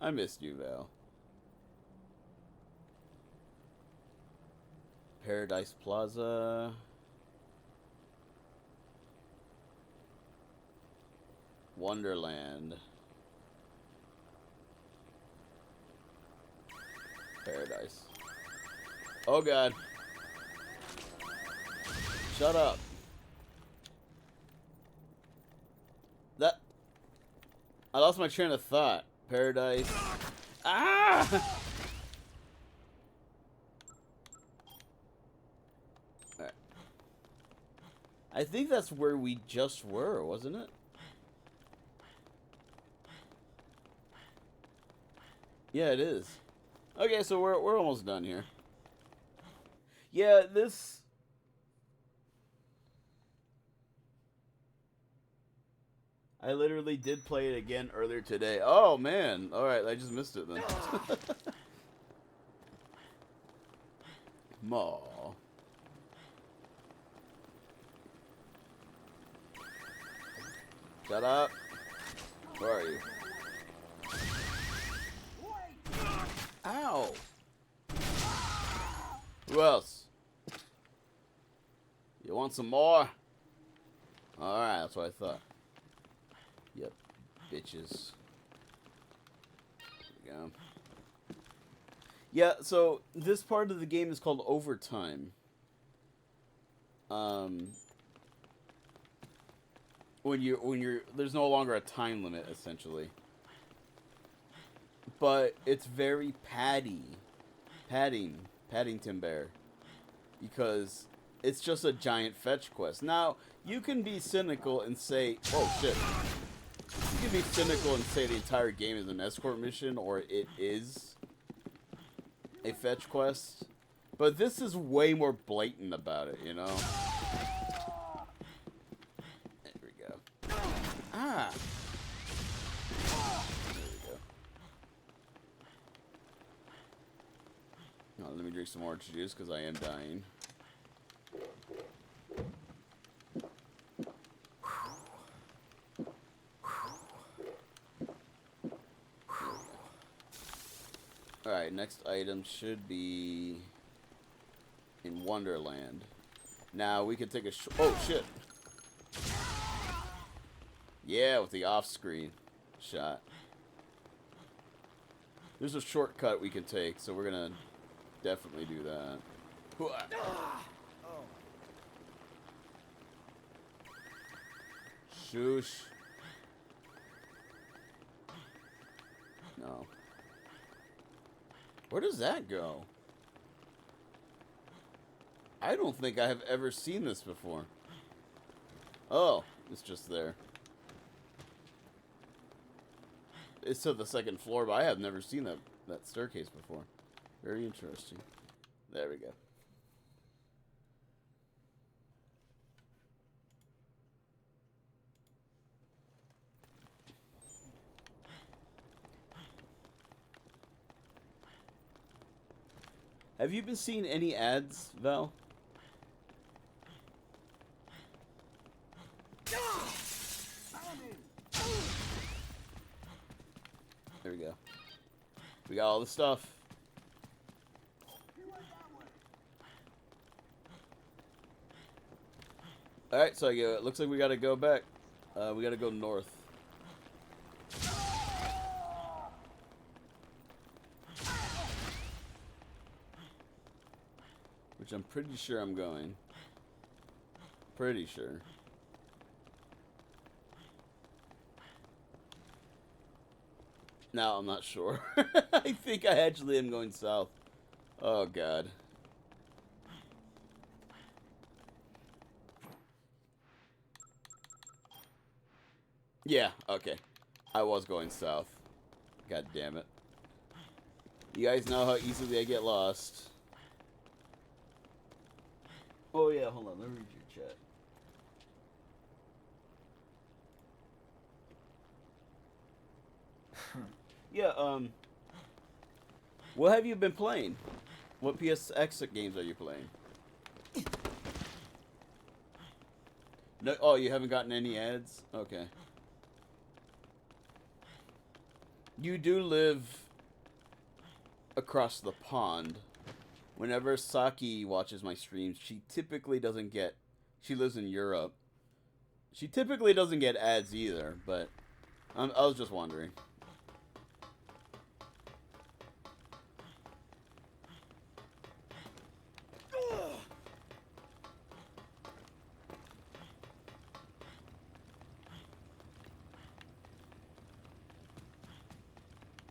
[SPEAKER 2] I missed you, Val. Paradise Plaza. Wonderland. Paradise. Oh god. Shut up. I lost my train of thought. Paradise. Ah! Alright. I think that's where we just were, wasn't it? Yeah, it is. Okay, so we're almost done here. Yeah, this... I literally did play it again earlier today. Oh, man. Alright, I just missed it then. Maw. Shut up. Where are you? Ow. Who else? You want some more? Alright, that's what I thought. Yep, bitches. There we go. Yeah, so this part of the game is called overtime. When you're there's no longer a time limit essentially. But it's very Paddington Bear, because it's just a giant fetch quest. Now, you can be cynical and say, oh shit. You can be cynical and say the entire game is an escort mission, or it is a fetch quest. But this is way more blatant about it, you know? There we go. Ah! There we go. Now, let me drink some orange juice, because I am dying. Alright, next item should be in Wonderland. Now, we can take a oh, shit. Yeah, with the off-screen shot. There's a shortcut we can take, so we're gonna definitely do that. Shoosh. No. Where does that go? I don't think I have ever seen this before. Oh, it's just there. It's to the second floor, but I have never seen that staircase before. Very interesting. There we go. Have you been seeing any ads, Val? There we go. We got all the stuff. Alright, so it looks like we gotta go back. We gotta go north. Which I'm pretty sure I'm going. Pretty sure. No, I'm not sure. I think I actually am going south. Oh, God. Yeah, okay. I was going south. God damn it. You guys know how easily I get lost. Oh, yeah, hold on. Let me read your chat. Yeah, what have you been playing? What PSX games are you playing? No, oh, you haven't gotten any ads? Okay. You do live across the pond. Whenever Saki watches my streams, she typically doesn't get... She lives in Europe. She typically doesn't get ads either, but... I was just wondering.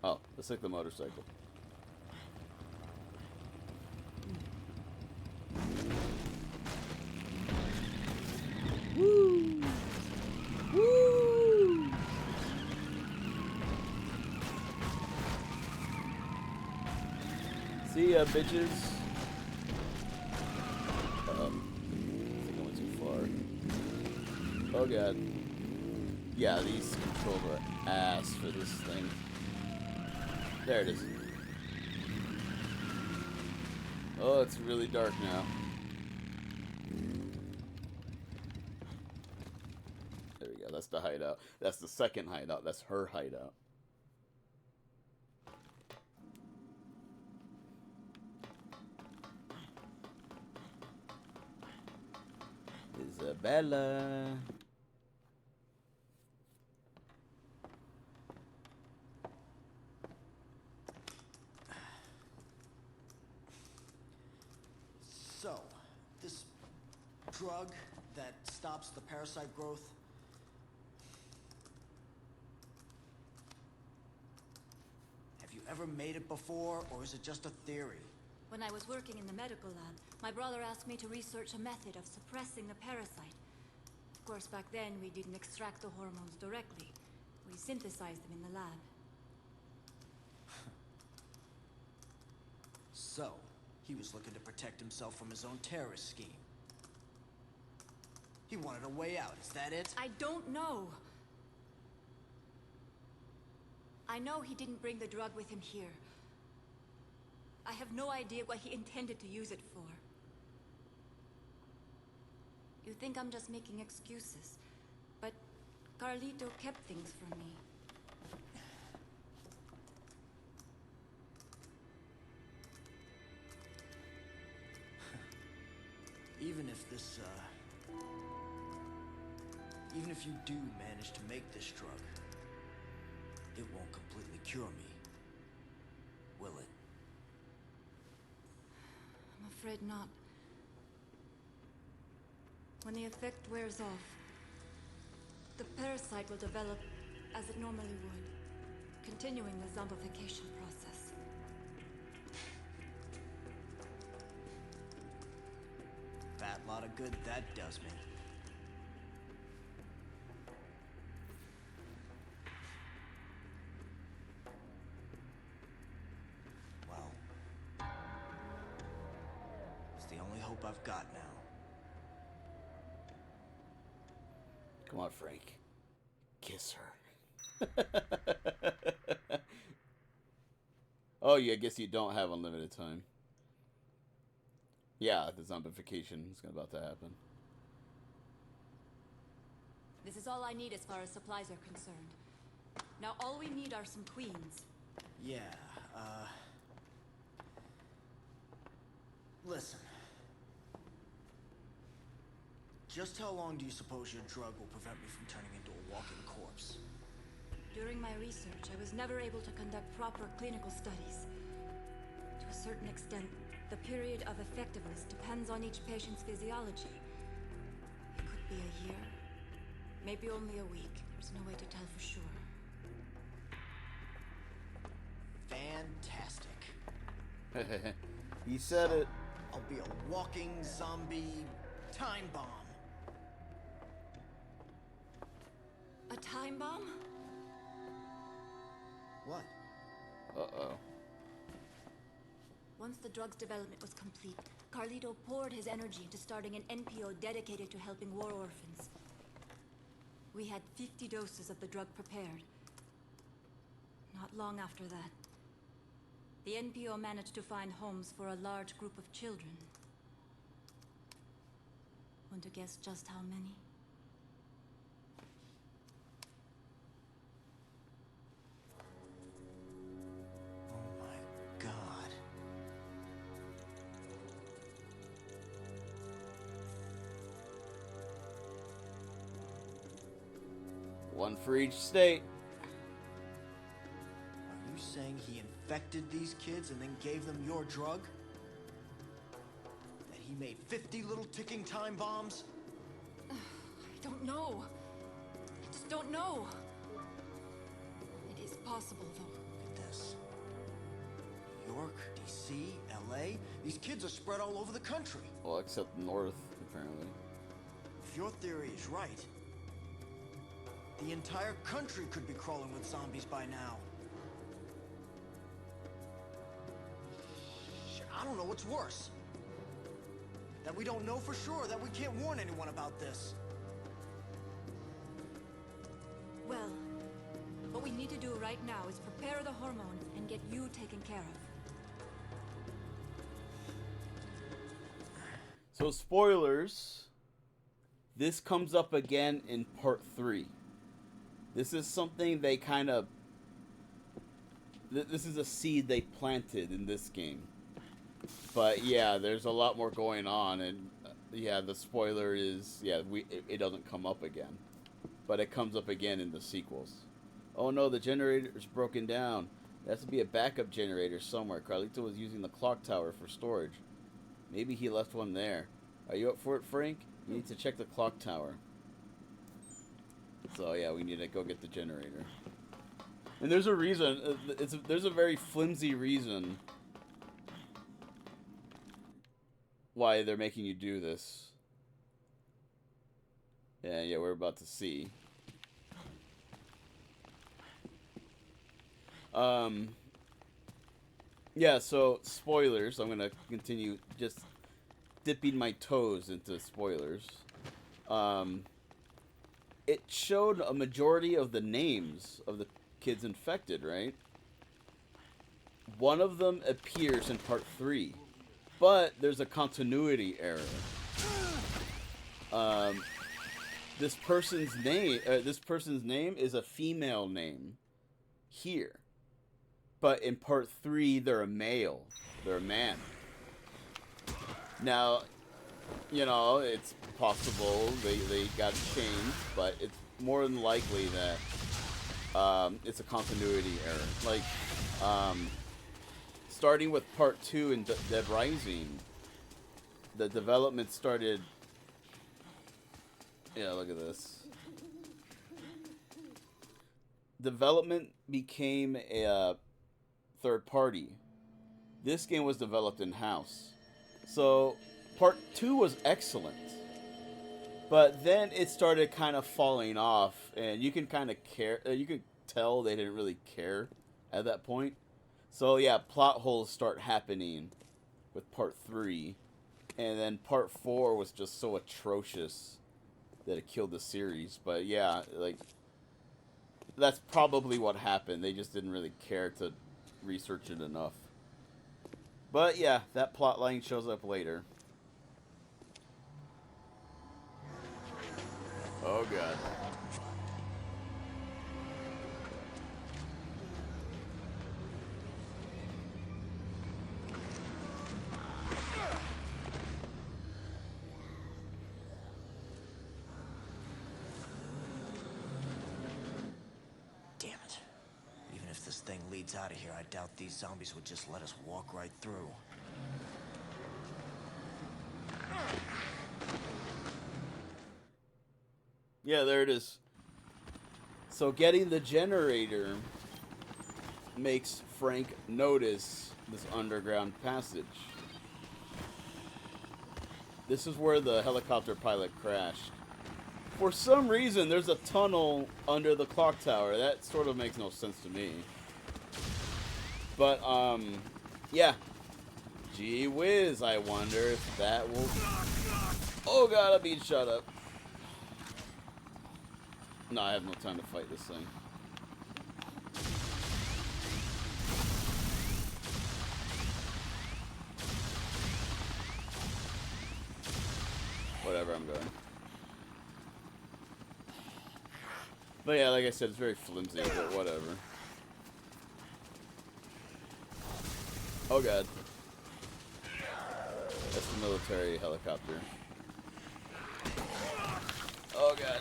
[SPEAKER 2] Oh, let's take the motorcycle. Woo! Woo! See ya, bitches. I think I went too far. Oh god. Yeah, these controls are ass for this thing. There it is. Oh, it's really dark now. There we go. That's the hideout. That's the second hideout. That's her hideout. Isabella.
[SPEAKER 3] So, this drug that stops the parasite growth, have you ever made it before, or is it just a theory?
[SPEAKER 5] When I was working in the medical lab, my brother asked me to research a method of suppressing the parasite. Of course, back then, we didn't extract the hormones directly. We synthesized them in the lab.
[SPEAKER 3] So, he was looking to protect himself from his own terrorist scheme. He wanted a way out, is that it?
[SPEAKER 5] I don't know. I know he didn't bring the drug with him here. I have no idea what he intended to use it for. You think I'm just making excuses, but Carlito kept things from me.
[SPEAKER 3] Even if this, even if you do manage to make this drug, it won't completely cure me, will it?
[SPEAKER 5] I'm afraid not. When the effect wears off, the parasite will develop as it normally would, continuing the zombification process.
[SPEAKER 3] Fat lot of good that does me. Well, it's the only hope I've got now.
[SPEAKER 2] Come on, Frank. Kiss her. Oh, yeah, I guess you don't have unlimited time. Yeah, the zombification is about to happen.
[SPEAKER 5] This is all I need as far as supplies are concerned. Now all we need are some queens.
[SPEAKER 3] Yeah, listen. Just how long do you suppose your drug will prevent me from turning into a walking corpse?
[SPEAKER 5] During my research, I was never able to conduct proper clinical studies. To a certain extent, the period of effectiveness depends on each patient's physiology. It could be a year, maybe only a week. There's no way to tell for sure.
[SPEAKER 3] Fantastic.
[SPEAKER 2] He said it.
[SPEAKER 3] I'll be a walking zombie time bomb.
[SPEAKER 5] A time bomb?
[SPEAKER 3] What?
[SPEAKER 2] Uh-oh.
[SPEAKER 5] Once the drug's development was complete, Carlito poured his energy into starting an NPO dedicated to helping war orphans. We had 50 doses of the drug prepared. Not long after that, the NPO managed to find homes for a large group of children. Want to guess just how many?
[SPEAKER 3] Oh my God.
[SPEAKER 2] One for each state.
[SPEAKER 3] Are you saying he infected these kids and then gave them your drug? That he made 50 little ticking time bombs?
[SPEAKER 5] I don't know. I just don't know. It is possible, though.
[SPEAKER 3] Look at this. New York, DC, LA. These kids are spread all over the country.
[SPEAKER 2] Well, except north, apparently.
[SPEAKER 3] If your theory is right, the entire country could be crawling with zombies by now. I don't know what's worse. That we don't know for sure, that we can't warn anyone about this.
[SPEAKER 5] Well, what we need to do right now is prepare the hormones and get you taken care of.
[SPEAKER 2] So spoilers, this comes up again in part 3. This is something they kind of... This is a seed they planted in this game. But yeah, there's a lot more going on, and yeah, the spoiler is, yeah, it doesn't come up again. But it comes up again in the sequels. Oh no, the generator's broken down. There has to be a backup generator somewhere. Carlito was using the clock tower for storage. Maybe he left one there. Are you up for it, Frank? You need to check the clock tower. So yeah, we need to go get the generator. And there's a reason. There's a very flimsy reason why they're making you do this. Yeah, we're about to see. Yeah, so spoilers. I'm gonna continue just dipping my toes into spoilers. It showed a majority of the names of the kids infected, right? One of them appears in part 3, but there's a continuity error. This person's name is a female name here, but in part 3 they're a male. They're a man. Now, you know, it's possible they got changed, but it's more than likely that it's a continuity error. Like, starting with part 2 in Dead Rising, the development started... Yeah, look at this. Development became a third party. This game was developed in-house. So, part 2 was excellent. But then it started kind of falling off, and you can kind of you can tell they didn't really care at that point. So yeah, plot holes start happening with part 3, and then part 4 was just so atrocious that it killed the series. But yeah, like, that's probably what happened. They just didn't really care to research it enough. But yeah, that plot line shows up later. Oh god.
[SPEAKER 3] Damn it. Even if this thing leads out of here, I doubt these zombies would just let us walk right through.
[SPEAKER 2] Yeah, there it is. So getting the generator makes Frank notice this underground passage. This is where the helicopter pilot crashed. For some reason, there's a tunnel under the clock tower. That sort of makes no sense to me. But, yeah. Gee whiz, I wonder if that will... Oh god, I'm being shot up. No, I have no time to fight this thing. Whatever, I'm going. But yeah, like I said, it's very flimsy, but whatever. Oh god. That's the military helicopter. Oh god.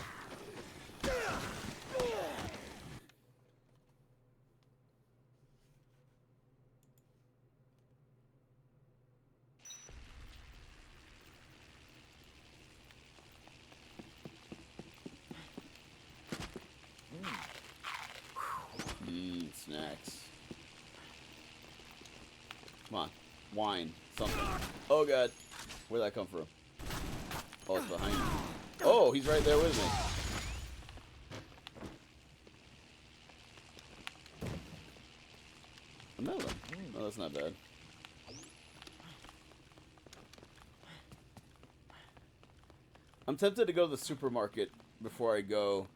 [SPEAKER 2] Snacks. Come on. Wine. Something. Oh god. Where'd that come from? Oh, it's behind me. Oh, he's right there with me. A melon. Oh, that's not bad. I'm tempted to go to the supermarket before I go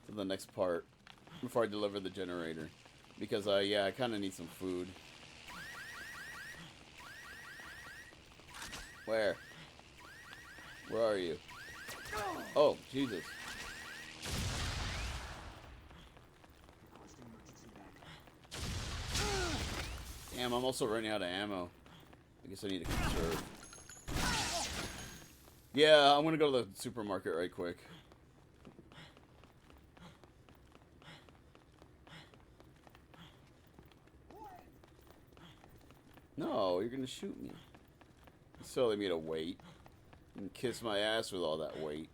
[SPEAKER 2] to the next part. Before I deliver the generator. Because, yeah, I kind of need some food. Where? Where are you? Oh, Jesus. Damn, I'm also running out of ammo. I guess I need to conserve. Yeah, I'm gonna go to the supermarket right quick. No, you're gonna shoot me. You're telling me to wait. And kiss my ass with all that weight.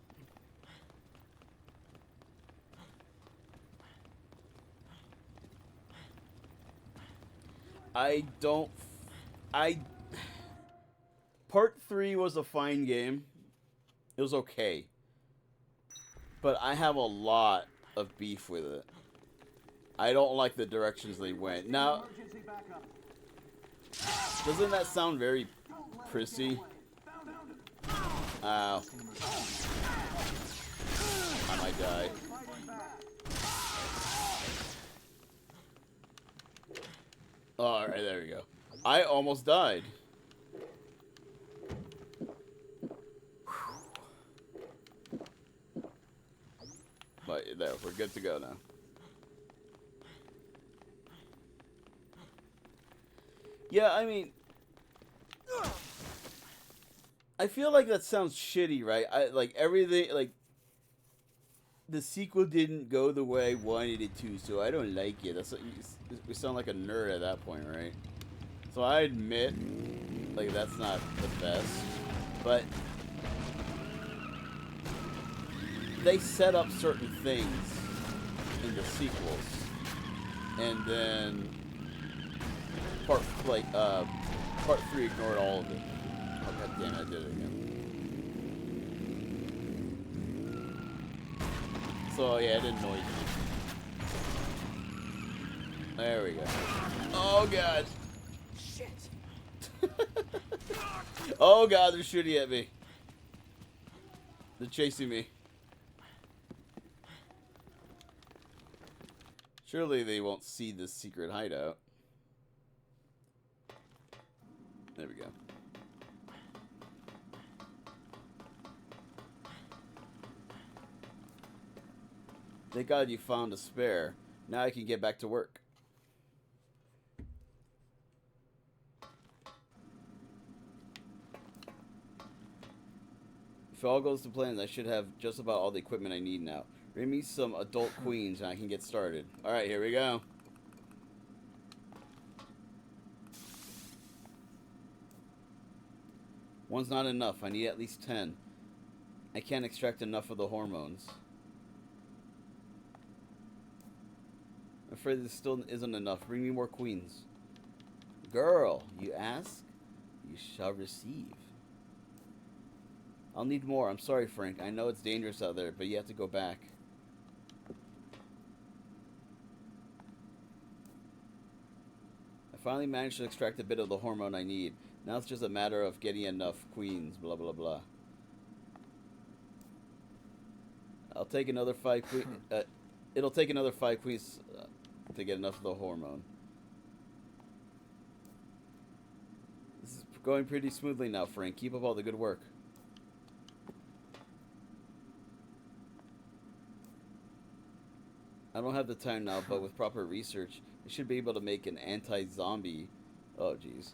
[SPEAKER 2] Part 3 was a fine game. It was okay. But I have a lot of beef with it. I don't like the directions they went. Now, doesn't that sound very prissy? Ow. I might die. Alright, there we go. I almost died. But there, we're good to go now. Yeah, I mean, I feel like that sounds shitty, right? Like everything, like the sequel didn't go the way I wanted it to, so I don't like it. That's we sound like a nerd at that point, right? So I admit, like that's not the best, but they set up certain things in the sequels, and then part 3 ignored all of it. Oh god damn it, I did it again. So yeah, it annoyed me. There we go. Oh god. Shit. Oh god, they're shooting at me. They're chasing me. Surely they won't see this secret hideout. There we go. Thank God you found a spare. Now I can get back to work. If all goes to plan, I should have just about all the equipment I need now. Bring me some adult queens and I can get started. Alright, here we go. One's not enough. I need at least 10. I can't extract enough of the hormones. I'm afraid this still isn't enough. Bring me more queens. Girl, you ask, you shall receive. I'll need more. I'm sorry, Frank. I know it's dangerous out there, but you have to go back. I finally managed to extract a bit of the hormone I need. Now it's just a matter of getting enough queens, blah, blah, blah. I'll take another 5 queens. It'll take another 5 queens to get enough of the hormone. This is going pretty smoothly now, Frank. Keep up all the good work. I don't have the time now, but with proper research, I should be able to make an anti-zombie. Oh, jeez.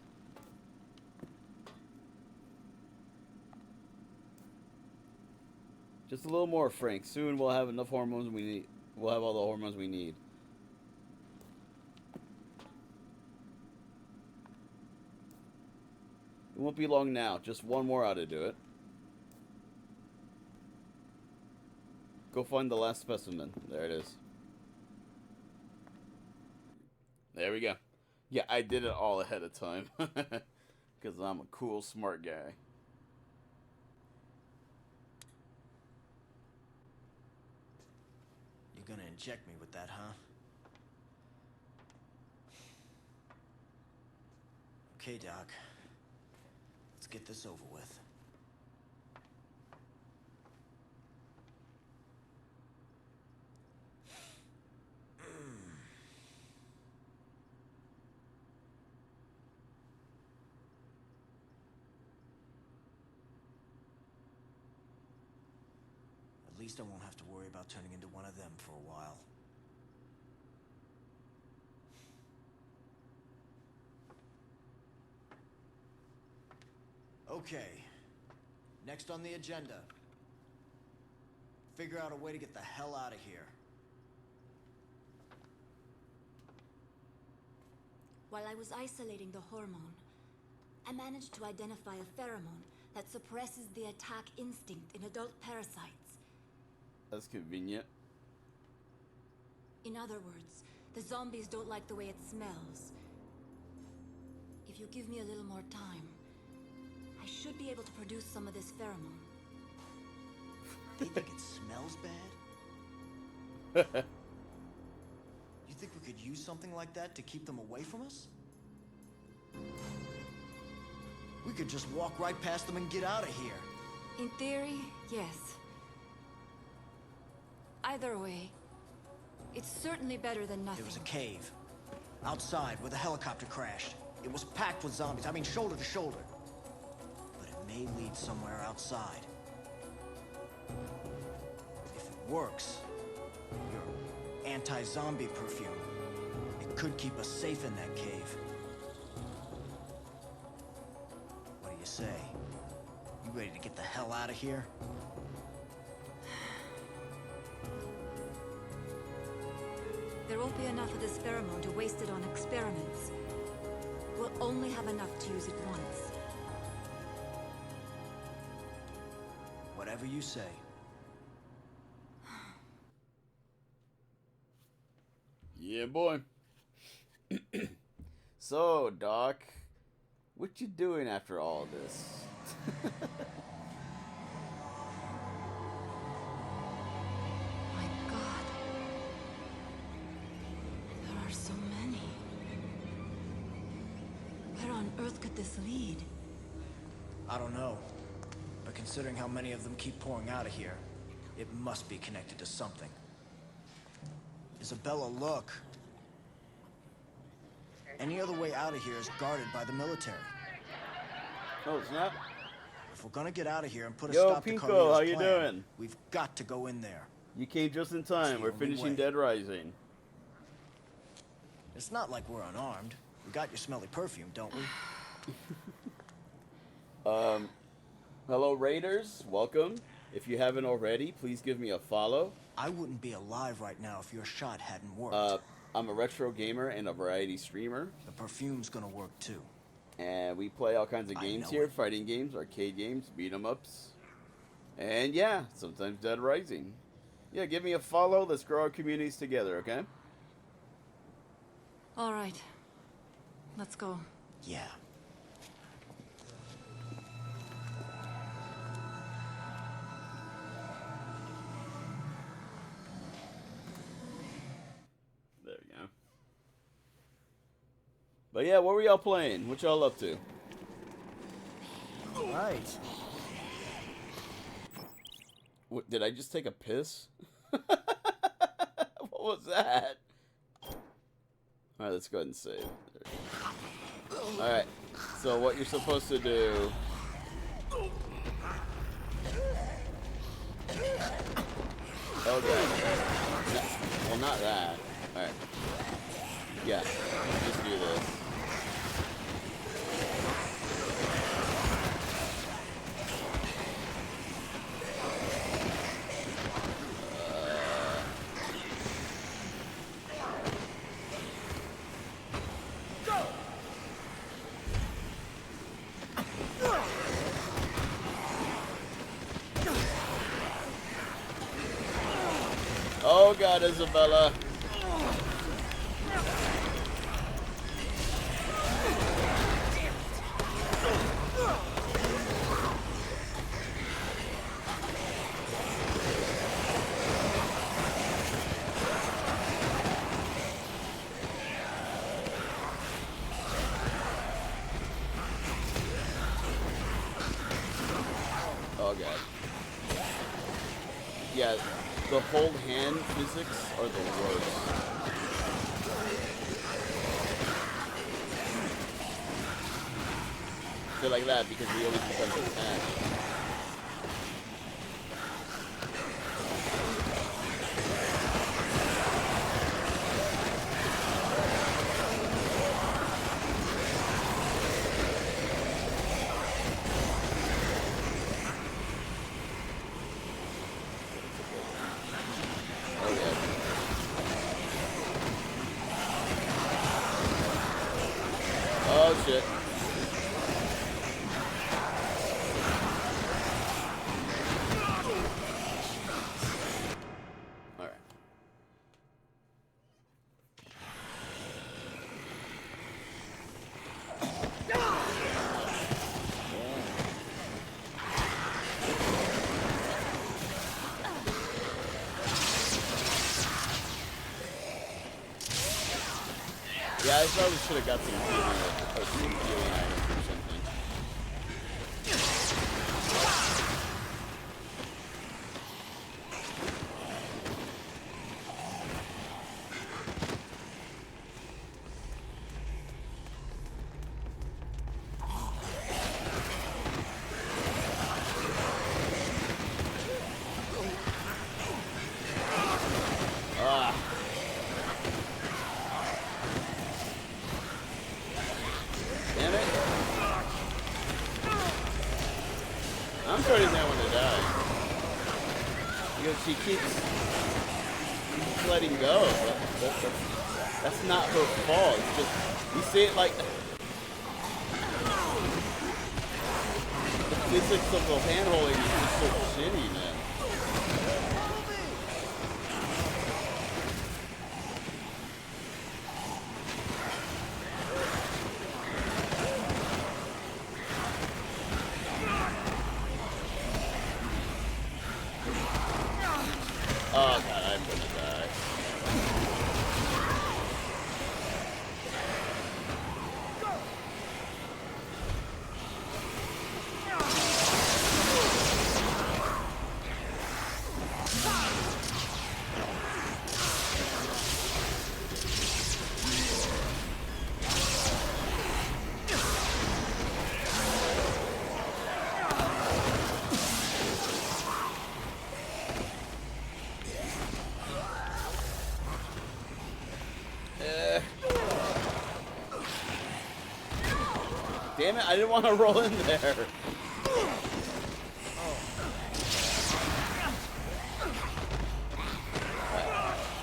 [SPEAKER 2] Just a little more, Frank. Soon we'll have enough hormones we need. We'll have all the hormones we need. It won't be long now. Just one more ought to do it. Go find the last specimen. There it is. There we go. Yeah, I did it all ahead of time. Because I'm a cool, smart guy.
[SPEAKER 3] You're gonna inject me with that, huh? Okay, Doc. Let's get this over with. least I won't have to worry about turning into one of them for a while. Okay. Next on the agenda. Figure out a way to get the hell out of here.
[SPEAKER 5] While I was isolating the hormone, I managed to identify a pheromone that suppresses the attack instinct in adult parasites.
[SPEAKER 2] That's convenient.
[SPEAKER 5] In other words, the zombies don't like the way it smells. If you give me a little more time, I should be able to produce some of this pheromone.
[SPEAKER 3] They think it smells bad? You think we could use something like that to keep them away from us? We could just walk right past them and get out of here.
[SPEAKER 5] In theory, yes. Either way, it's certainly better than nothing.
[SPEAKER 3] There was a cave. Outside, where the helicopter crashed. It was packed with zombies. I mean, shoulder to shoulder. But it may lead somewhere outside. If it works, your anti-zombie perfume, it could keep us safe in that cave. What do you say? You ready to get the hell out of here?
[SPEAKER 5] There won't be enough of this pheromone to waste it on experiments. We'll only have enough to use it once.
[SPEAKER 3] Whatever you say.
[SPEAKER 2] Yeah, boy. So, Doc, what you doing after all this?
[SPEAKER 5] My God. There are so many. Where on earth could this lead?
[SPEAKER 3] I don't know. But considering how many of them keep pouring out of here, it must be connected to something. Isabella, look. Any other way out of here is guarded by the military.
[SPEAKER 2] Oh, snap.
[SPEAKER 3] If we're gonna get out of here and put a
[SPEAKER 2] Yo,
[SPEAKER 3] stop to
[SPEAKER 2] Pinko,
[SPEAKER 3] Carlitos'
[SPEAKER 2] how you
[SPEAKER 3] plan,
[SPEAKER 2] doing?
[SPEAKER 3] we've got to go in there.
[SPEAKER 2] You came just in time.
[SPEAKER 3] the
[SPEAKER 2] We're
[SPEAKER 3] only
[SPEAKER 2] finishing
[SPEAKER 3] way.
[SPEAKER 2] Dead Rising.
[SPEAKER 3] It's not like we're unarmed. We got your smelly perfume, don't we?
[SPEAKER 2] Hello, Raiders. Welcome. If you haven't already, please give me a follow.
[SPEAKER 3] I wouldn't be alive right now if your shot hadn't worked.
[SPEAKER 2] I'm a retro gamer and a variety streamer,
[SPEAKER 3] The perfume's gonna work too.
[SPEAKER 2] and we play all kinds of
[SPEAKER 3] I
[SPEAKER 2] games
[SPEAKER 3] know
[SPEAKER 2] here:
[SPEAKER 3] it.
[SPEAKER 2] fighting games, arcade games, beat 'em ups, and yeah, sometimes Dead Rising. Yeah, give me a follow. Let's grow our communities together, okay?
[SPEAKER 5] All right. Let's go.
[SPEAKER 3] Yeah.
[SPEAKER 2] There we go. But yeah, what were y'all playing? What y'all up to?
[SPEAKER 3] All right.
[SPEAKER 2] What, did I just take a piss? What was that? Alright, let's go ahead and save. Alright, so what you're supposed to do... Okay. Well, not that. Alright. Yeah, just do this. Oh God, Isabella. Oh God. Yeah, the hold hand physics are the worst. They're like that because we always become attached. Oh shit. Alright. Yeah, I probably should have got some healing items or something. Damn it. I'm starting that one to die. Because she keeps letting go. That's not her fault. It's just, you see it like... The physics of the hand-holding is just so shitty, man. Oh god, I'm gonna die. Damn it, I didn't want to roll in there.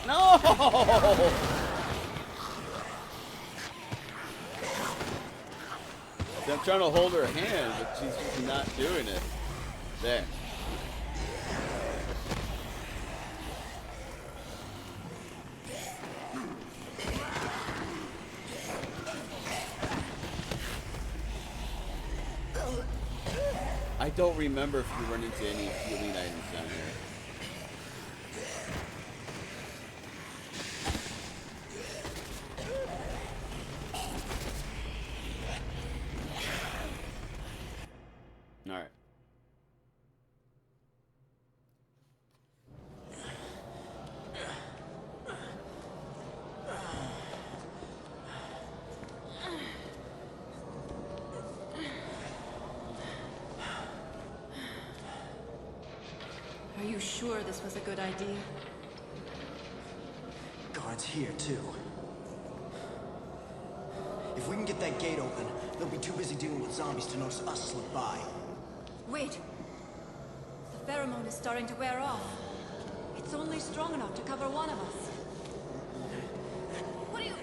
[SPEAKER 2] No! I'm trying to hold her hand, but she's just not doing it. There. I don't remember if you run into any healing items down here. Alright.
[SPEAKER 5] Are you sure this was a good idea?
[SPEAKER 3] Guards here, too. If we can get that gate open, they'll be too busy dealing with zombies to notice us slip by.
[SPEAKER 5] Wait! The pheromone is starting to wear off. It's only strong enough to cover one of us. What are you...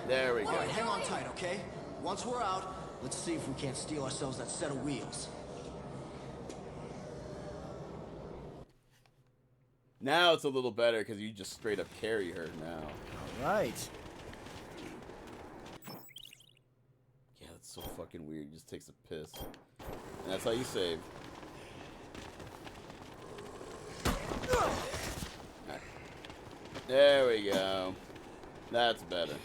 [SPEAKER 2] There we go.
[SPEAKER 3] All right, hang on tight, okay? Once we're out, let's see if we can't steal ourselves that set of wheels.
[SPEAKER 2] Now it's a little better because you just straight up carry her now.
[SPEAKER 7] Right.
[SPEAKER 2] Yeah, that's so fucking weird. He just takes a piss. And that's how you save. Alright. There we go. That's better.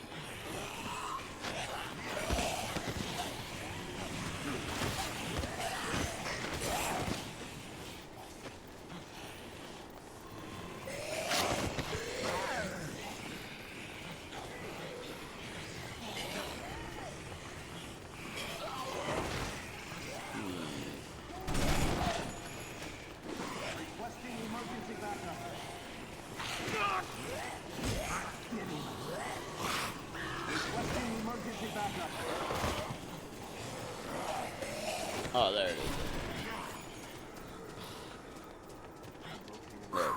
[SPEAKER 2] Oh, there it is. There it is.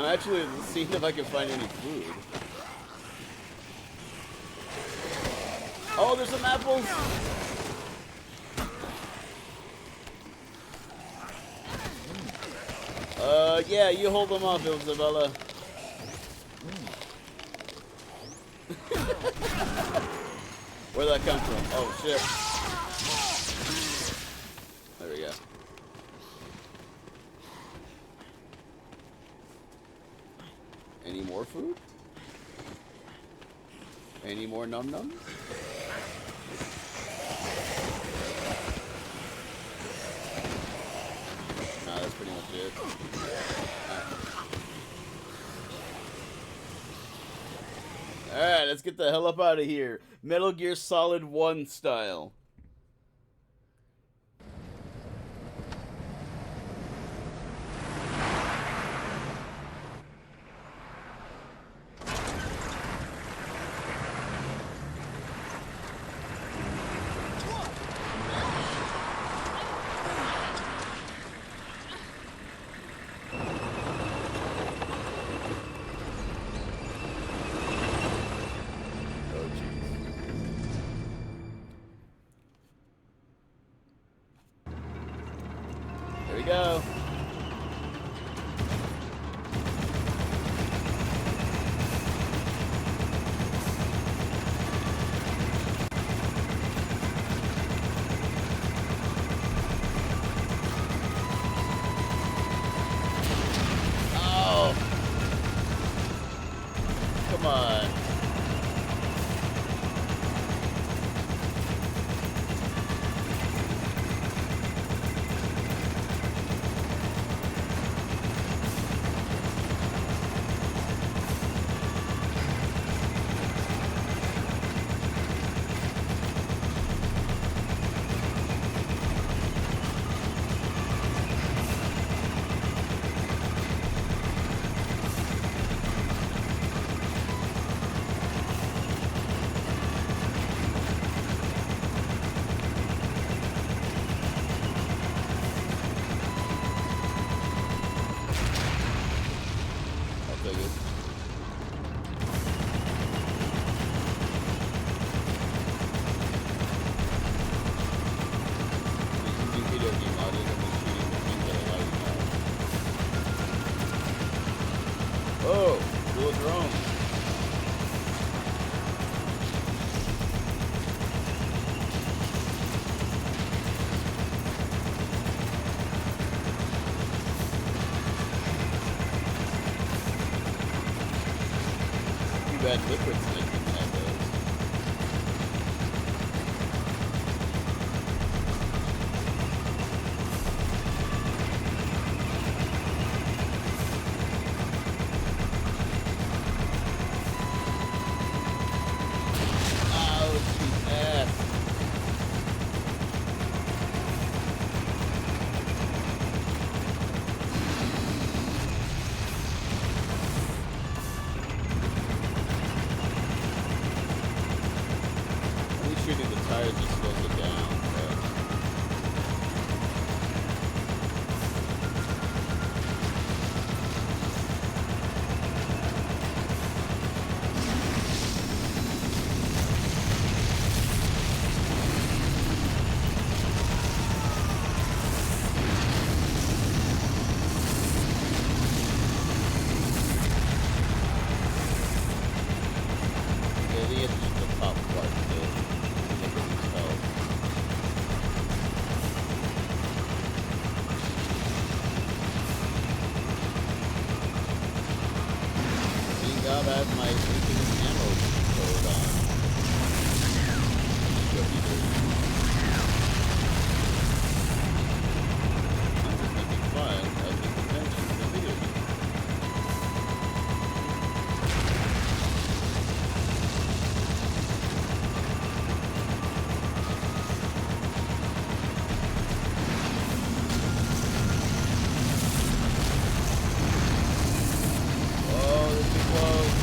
[SPEAKER 2] I'm actually seeing if I can find any food. Oh, there's some apples! Yeah, you hold them off, Isabella. Where'd that come from? Oh, shit. There we go. Any more food? Any more num-nums? Nah, that's pretty much it. Alright, let's get the hell up out of here. Metal Gear Solid 1 style. There we go. Oh. Come on. Oh, dual drone. Too bad Liquid Snake didn't have those. Shooting the tires just slows it down. Yeah, I think it's just the top part too. Thank God I have my infinite ammo code on. I'm just making fun of the convention of the video game. Oh, this is close.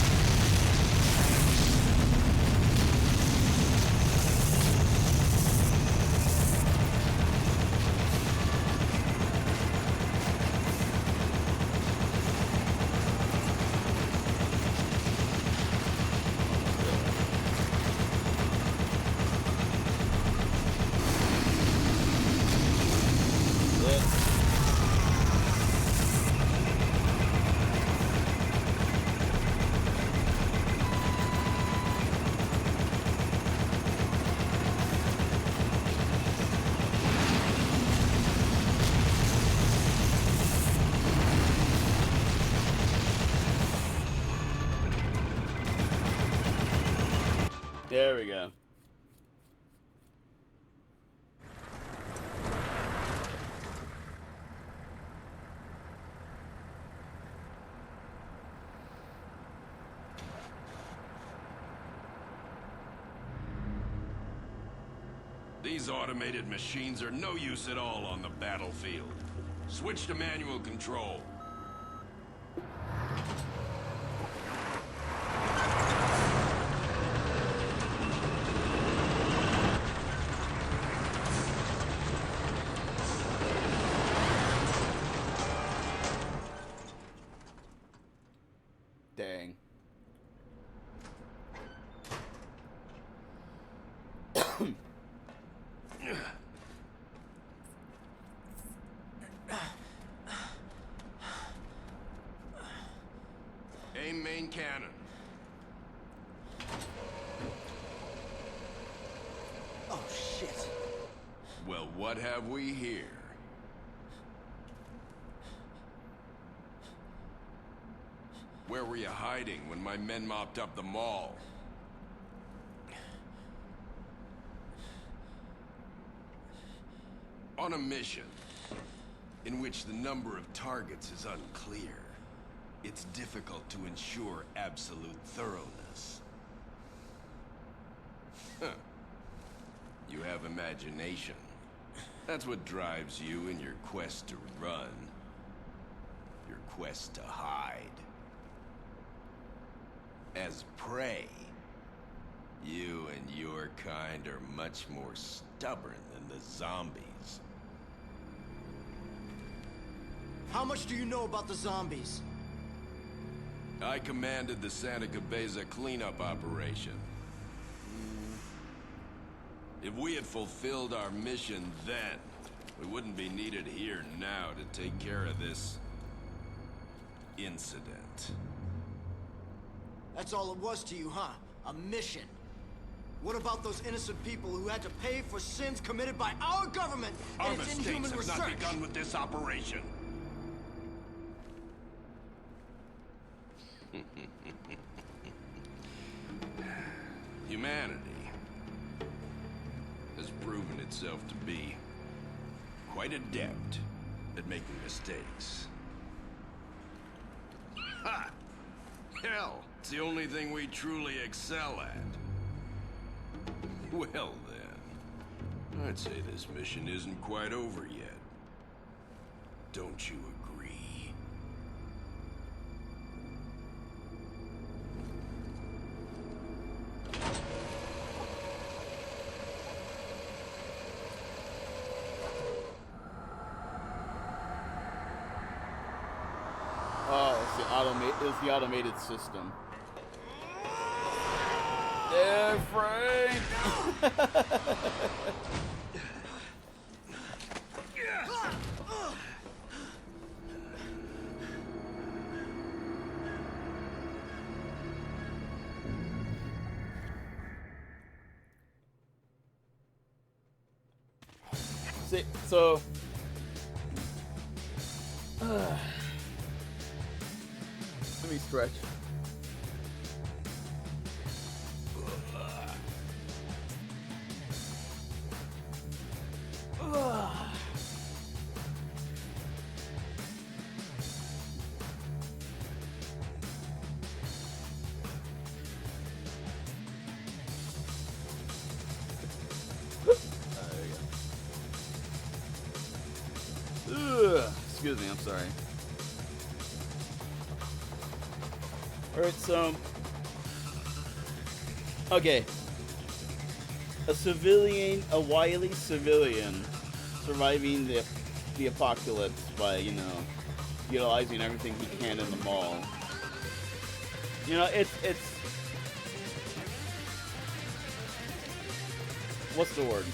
[SPEAKER 2] There we go.
[SPEAKER 7] These automated machines are no use at all on the battlefield. Switch to manual control.
[SPEAKER 2] Dang.
[SPEAKER 7] Aim main cannon.
[SPEAKER 3] Oh, shit.
[SPEAKER 7] Well, what have we here? Where were you hiding when my men mopped up the mall? On a mission in which the number of targets is unclear, it's difficult to ensure absolute thoroughness. Huh. You have imagination. That's what drives you in your quest to run. Your quest to hide. As prey, you and your kind are much more stubborn than the zombies.
[SPEAKER 3] How much do you know about the zombies?
[SPEAKER 7] I commanded the Santa Cabeza cleanup operation. If we had fulfilled our mission then, we wouldn't be needed here now to take care of this incident.
[SPEAKER 3] That's all it was to you, huh? A mission. What about those innocent people who had to pay for sins committed by our government
[SPEAKER 7] Our
[SPEAKER 3] and its
[SPEAKER 7] mistakes
[SPEAKER 3] inhuman
[SPEAKER 7] have
[SPEAKER 3] research?
[SPEAKER 7] not begun with this operation. Humanity has proven itself to be quite adept at making mistakes. Ha! Hell, it's the only thing we truly excel at. Well then, I'd say this mission isn't quite over yet. Don't you agree?
[SPEAKER 2] Oh, it's the automated system. There, Frank! See, so... let me stretch. Excuse me, I'm sorry. Alright, so... okay. A wily civilian surviving the apocalypse by, you know, utilizing everything he can in the mall. You know, it's... what's the word?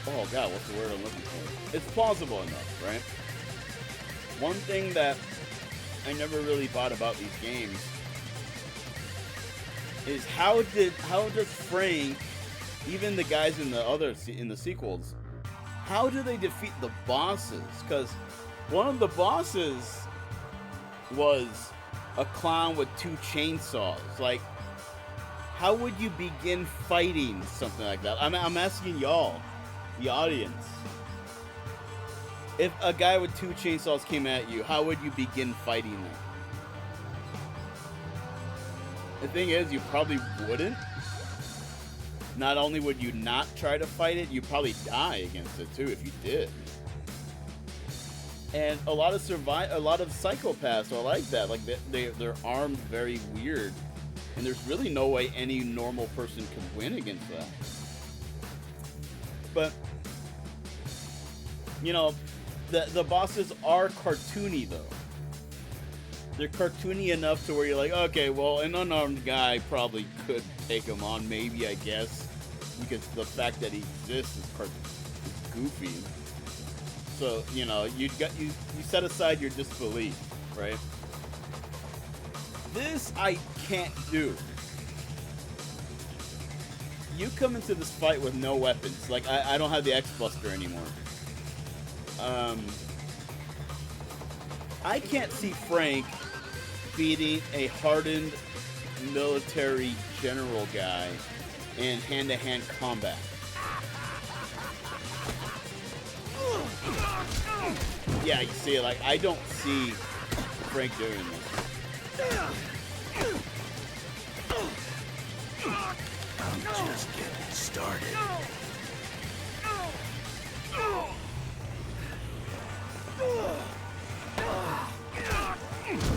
[SPEAKER 2] Oh god, what's the word I'm looking for? It's plausible enough, right? One thing that I never really thought about these games is how does Frank, even the guys in the sequels, how do they defeat the bosses? Because one of the bosses was a clown with 2 chainsaws. Like, how would you begin fighting something like that? I'm asking y'all, the audience. If a guy with 2 chainsaws came at you, how would you begin fighting them? The thing is, you probably wouldn't. Not only would you not try to fight it, you'd probably die against it too if you did. And a lot of psychopaths are like that. Like they're armed very weird, and there's really no way any normal person can win against that. But you know, the bosses are cartoony though. They're cartoony enough to where you're like, okay, well, an unarmed guy probably could take him on, maybe, I guess, because the fact that he exists is goofy. So, you know, you set aside your disbelief, right? This I can't do. You come into this fight with no weapons. Like, I don't have the X-Buster anymore. I can't see Frank beating a hardened military general guy in hand-to-hand combat. Yeah, you see, like, I don't see Frank doing this.
[SPEAKER 7] I'm just getting started.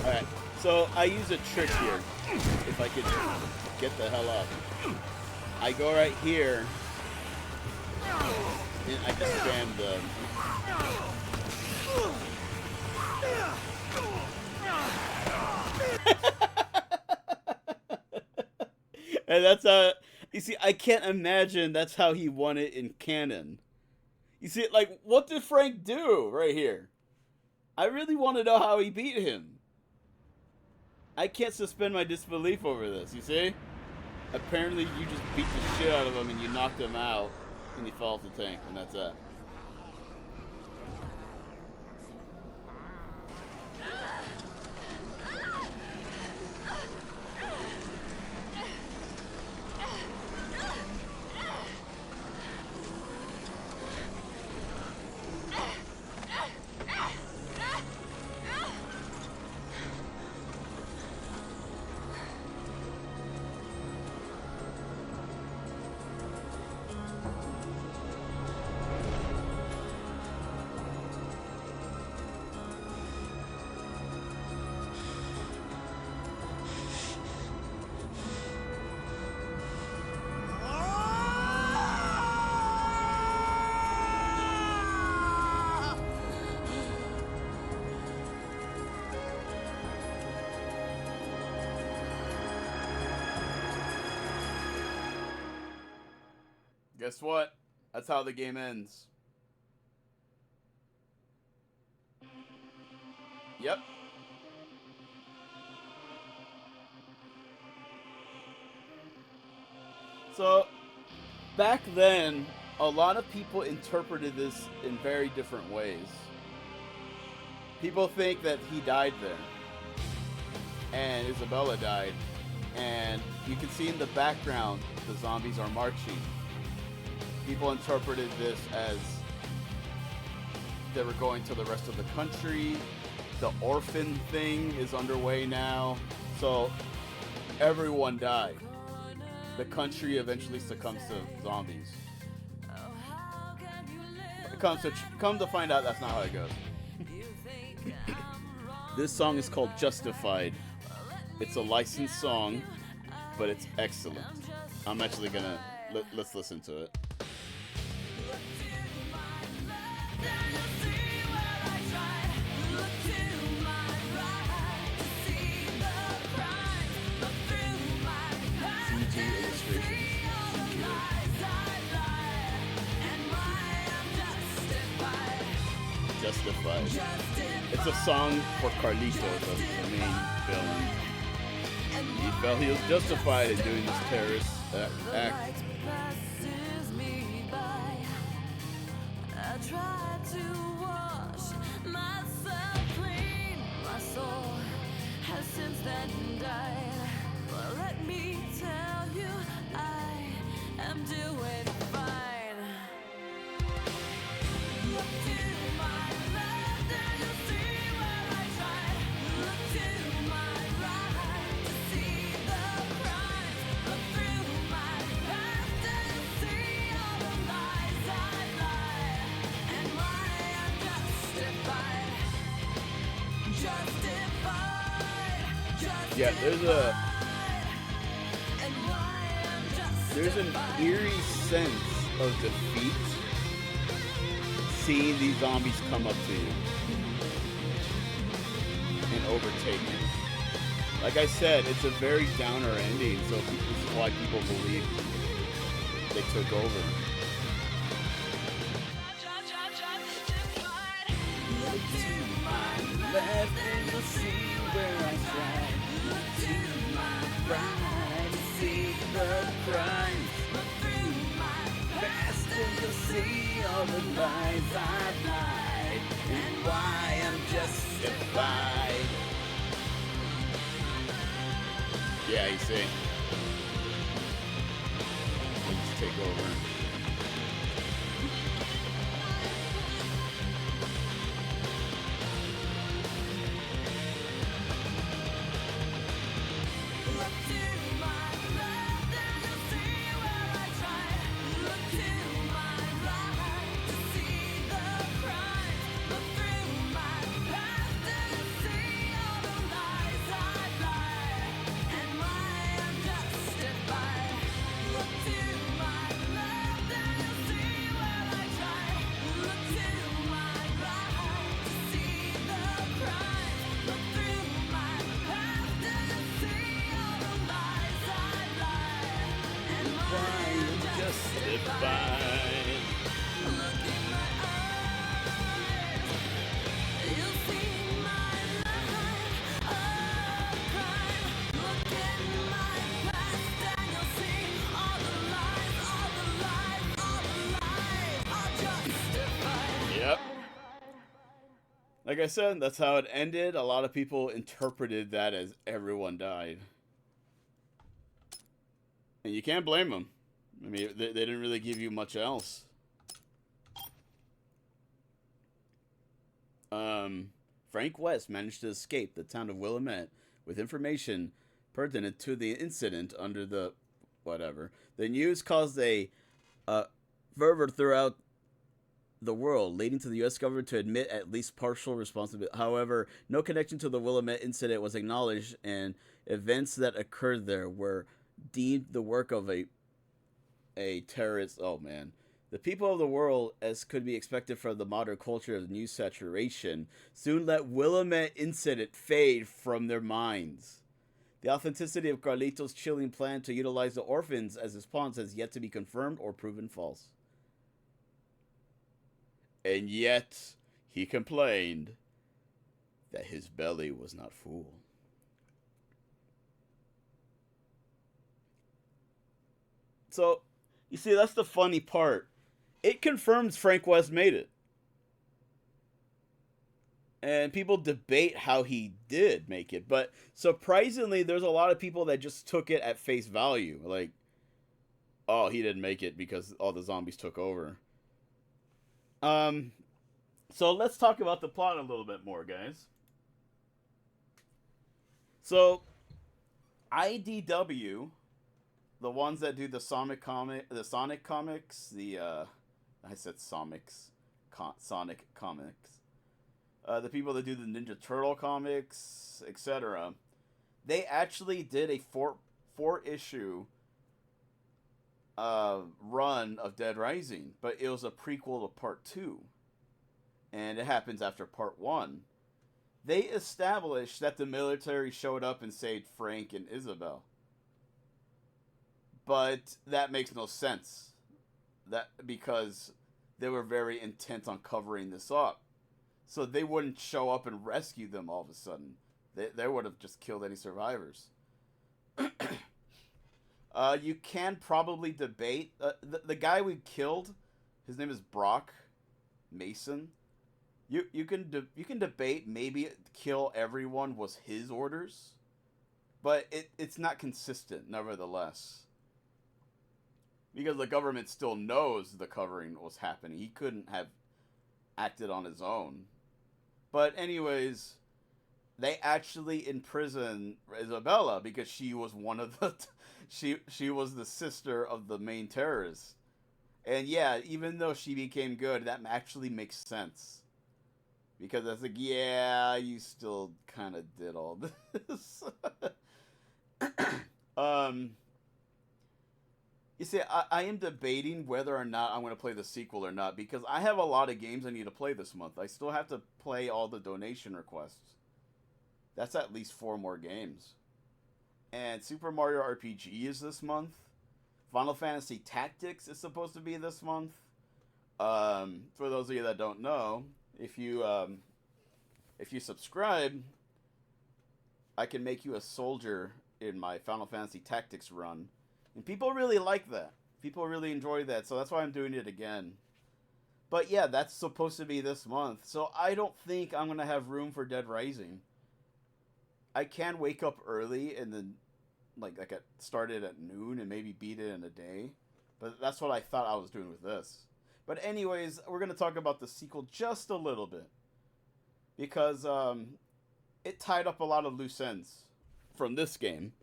[SPEAKER 2] Alright, so I use a trick here. If I could get the hell up. I go right here, and I just spam the... And that's you see, I can't imagine that's how he won it in canon. You see, like, what did Frank do right here? I really want to know how he beat him. I can't suspend my disbelief over this, you see? Apparently you just beat the shit out of him and you knocked him out and he fell off the tank, and that's it. Guess what? That's how the game ends. Yep. So, back then, a lot of people interpreted this in very different ways. People think that he died there, and Isabella died, and you can see in the background the zombies are marching. People interpreted this as they were going to the rest of the country. The orphan thing is underway now. So everyone died. The country eventually succumbs to zombies. Come to find out, that's not how it goes. This song is called Justified. It's a licensed song, but it's excellent. I'm actually gonna let's listen to it. Justified. It's a song for Carlitos, the main villain. He felt he was justified in doing this terrorist act.
[SPEAKER 8] Since then died. Well, let me tell you, I am doing fine. Look to my left and you'll see where I tried. Look to my right to see the crimes. Look through my past and you'll see all the lies I lied. And why I'm justified.
[SPEAKER 2] Yeah, there's an eerie sense of defeat seeing these zombies come up to you and overtake you. Like I said, it's a very downer ending, so this is why people believe they took over. Look to my left and you'll see where I tried. Look to my right to see the crimes. Look through my past and you'll see all the lies I've lied and why I'm justified. Yeah, you see. Let's take over. Yep. Like I said, that's how it ended. A lot of people interpreted that as everyone died. And you can't blame them. I mean, they didn't really give you much else. Frank West managed to escape the town of Williamette with information pertinent to the incident under the... whatever. The news caused a fervor throughout the world, leading to the U.S. government to admit at least partial responsibility. However, no connection to the Williamette incident was acknowledged, and events that occurred there were deemed the work of a terrorist. Oh man. The people of the world, as could be expected from the modern culture of news saturation, soon let Williamette incident fade from their minds. The authenticity of Carlitos' chilling plan to utilize the orphans as his pawns has yet to be confirmed or proven false. And yet, he complained that his belly was not full. So, you see, that's the funny part. It confirms Frank West made it. And people debate how he did make it. But surprisingly, there's a lot of people that just took it at face value. Like, oh, he didn't make it because all the zombies took over. So let's talk about the plot a little bit more, guys. So, IDW, the ones that do the Sonic comics, I said Sonic comics. The people that do the Ninja Turtle comics, etc. They actually did a four issue run of Dead Rising, but it was a prequel to Part 2. And it happens after Part 1. They established that the military showed up and saved Frank and Isabel. But that makes no sense. Because they were very intent on covering this up. So they wouldn't show up and rescue them all of a sudden. They would have just killed any survivors. You can probably debate. The guy we killed, his name is Brock Mason. You can debate maybe kill everyone was his orders. but it's not consistent, nevertheless. Because the government still knows the covering was happening. He couldn't have acted on his own. But anyways, they actually imprison Isabella because she was one of the she was the sister of the main terrorist. And yeah, even though she became good, that actually makes sense. Because it's like, yeah, you still kind of did all this. You see, I am debating whether or not I'm going to play the sequel or not, because I have a lot of games I need to play this month. I still have to play all the donation requests. That's at least 4 more games. And Super Mario RPG is this month. Final Fantasy Tactics is supposed to be this month. For those of you that don't know, if you subscribe, I can make you a soldier in my Final Fantasy Tactics run. And people really like that. People really enjoy that, so that's why I'm doing it again. But yeah, that's supposed to be this month, so I don't think I'm going to have room for Dead Rising. I can wake up early and then start it at noon and maybe beat it in a day. But that's what I thought I was doing with this. But anyways, we're going to talk about the sequel just a little bit. Because it tied up a lot of loose ends from this game.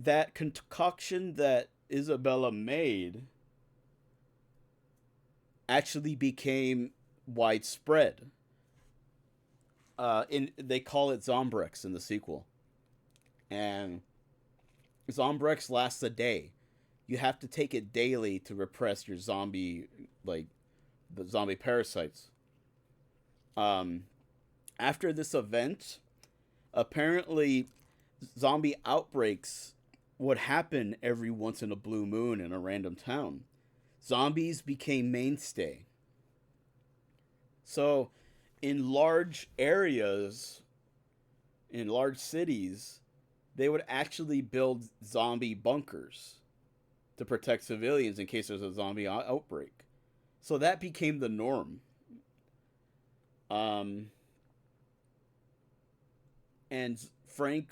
[SPEAKER 2] That concoction that Isabella made actually became widespread. They call it zombrex in the sequel. And zombrex lasts a day. You have to take it daily to repress your zombie, the zombie parasites. After this event, apparently zombie outbreaks would happen every once in a blue moon in a random town. Zombies became mainstay. So, in large areas, in large cities, they would actually build zombie bunkers to protect civilians in case there's a zombie outbreak. So that became the norm. And Frank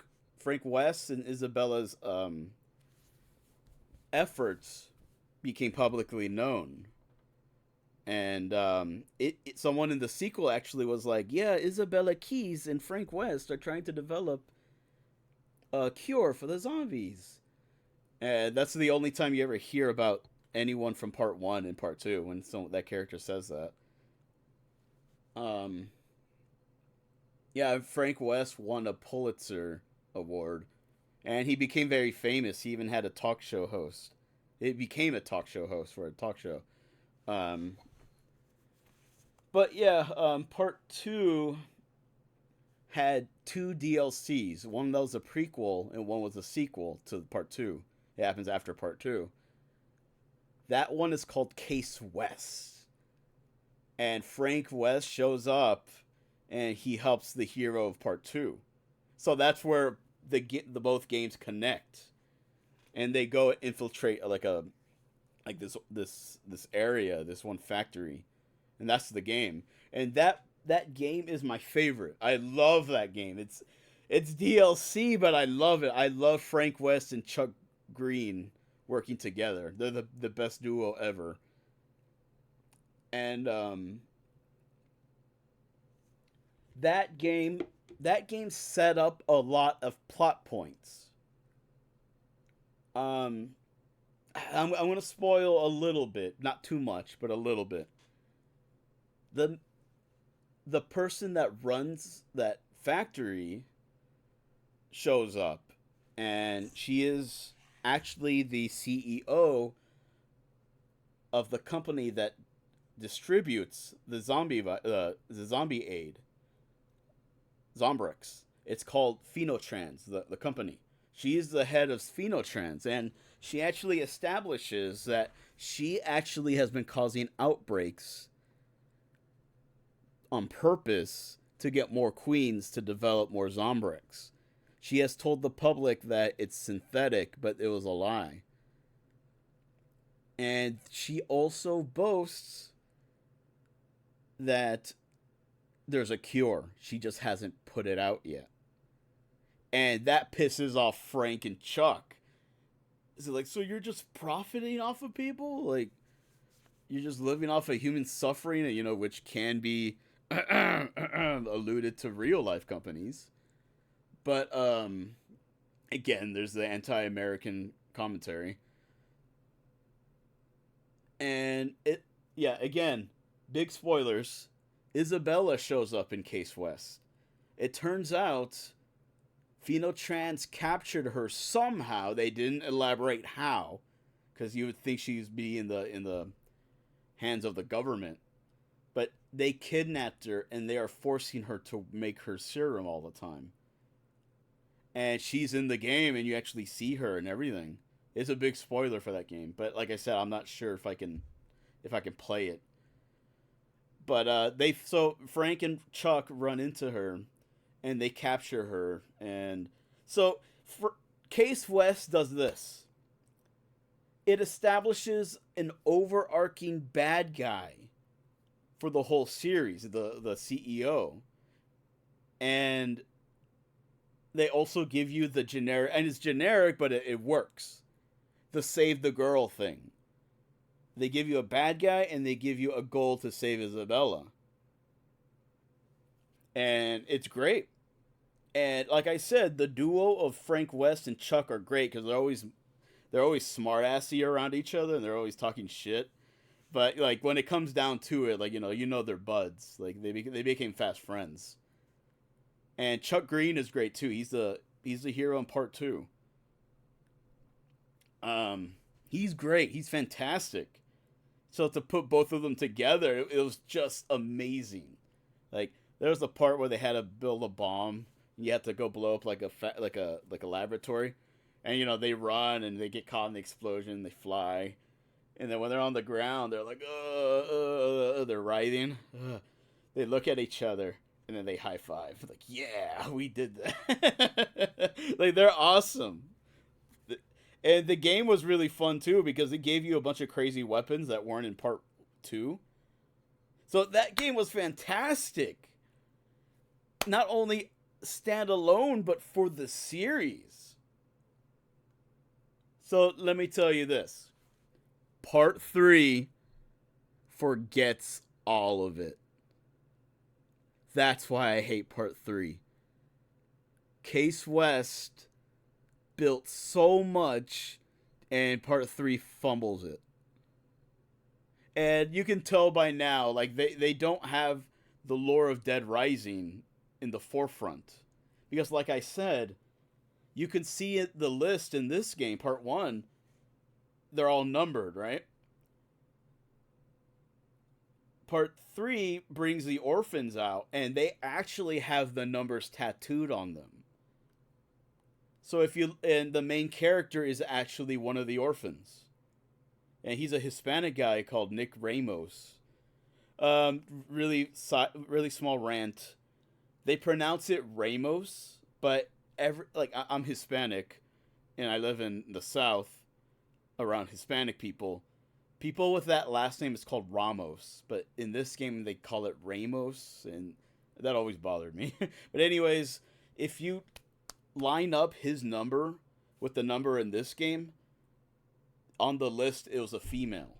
[SPEAKER 2] West and Isabella's efforts became publicly known. And someone in the sequel actually was like, yeah, Isabella Keyes and Frank West are trying to develop a cure for the zombies. And that's the only time you ever hear about anyone from part 1 and part 2 when that character says that. Yeah, Frank West won a Pulitzer Award, and he became very famous. He even had a talk show host. It became a talk show host for a talk show. But yeah, part 2 had 2 DLCs. One that was a prequel, and one was a sequel to part 2. It happens after part 2. That one is called Case West. And Frank West shows up, and he helps the hero of part 2. So that's where the both games connect. And they go infiltrate this area, this one factory. And that's the game. And that game is my favorite. I love that game. It's DLC, but I love it. I love Frank West and Chuck Green working together. They're the best duo ever. And that game set up a lot of plot points. I'm going to spoil a little bit, not too much, but a little bit. The person that runs that factory shows up, and she is actually the CEO of the company that distributes the zombie aid, Zombrex. It's called Phenotrans, the company. She is the head of Phenotrans, and she actually establishes that she actually has been causing outbreaks on purpose to get more queens to develop more Zombrex. She has told the public that it's synthetic, but it was a lie. And she also boasts that there's a cure. She just hasn't put it out yet. And that pisses off Frank and Chuck. Is it like, so you're just profiting off of people? Like, you're just living off of human suffering, you know, which can be alluded to real life companies. But, again, there's the anti-American commentary. And again, big spoilers. Isabella shows up in Case West. It turns out Phenotrans captured her somehow. They didn't elaborate how, because you would think she'd be in the hands of the government. But they kidnapped her, and they are forcing her to make her serum all the time. And she's in the game, and you actually see her and everything. It's a big spoiler for that game, but like I said, I'm not sure if I can play it. But so Frank and Chuck run into her, and they capture her, and so Case West does this. It establishes an overarching bad guy for the whole series, the CEO, and they also give you the generic, and it's generic, but it works. The save the girl thing. They give you a bad guy, and they give you a goal to save Isabella. And it's great. And like I said, the duo of Frank West and Chuck are great because they're always smart-assy around each other, and they're always talking shit. But like when it comes down to it, like you know they're buds. Like they became fast friends. And Chuck Green is great too. He's the hero in part 2. He's great. He's fantastic. So to put both of them together, it was just amazing. Like there was a part where they had to build a bomb. You have to go blow up like a laboratory, and you know they run and they get caught in the explosion. They fly, and then when they're on the ground, they're like, they're writhing. They look at each other. And then they high five. Like, yeah, we did that. Like, they're awesome. And the game was really fun, too, because it gave you a bunch of crazy weapons that weren't in part 2. So that game was fantastic. Not only standalone, but for the series. So let me tell you this. Part 3 forgets all of it. That's why I hate part 3. Case West built so much, and part 3 fumbles it. And you can tell by now, like, they don't have the lore of Dead Rising in the forefront. Because, like I said, you can see it, the list in this game, part 1, they're all numbered, right? Part 3 brings the orphans out, and they actually have the numbers tattooed on them. So and the main character is actually one of the orphans. And he's a Hispanic guy called Nick Ramos. Really small rant. They pronounce it Ramos, but I'm Hispanic, and I live in the South around Hispanic people. People with that last name is called Ramos, but in this game they call it Ramos, and that always bothered me. But anyways, if you line up his number with the number in this game, on the list it was a female.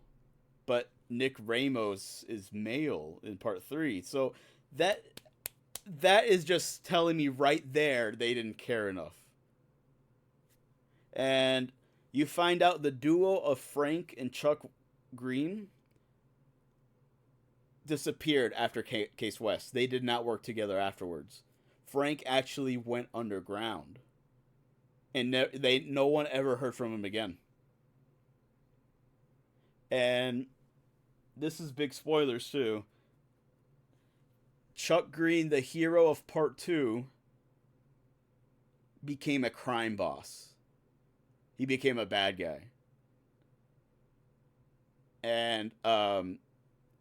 [SPEAKER 2] But Nick Ramos is male in part 3. So that is just telling me right there they didn't care enough. And you find out the duo of Frank and Chuck Green disappeared after Case West. They did not work together afterwards. Frank actually went underground, and no one ever heard from him again. And this is big spoilers too. Chuck Green, the hero of part 2, became a crime boss. He became a bad guy. And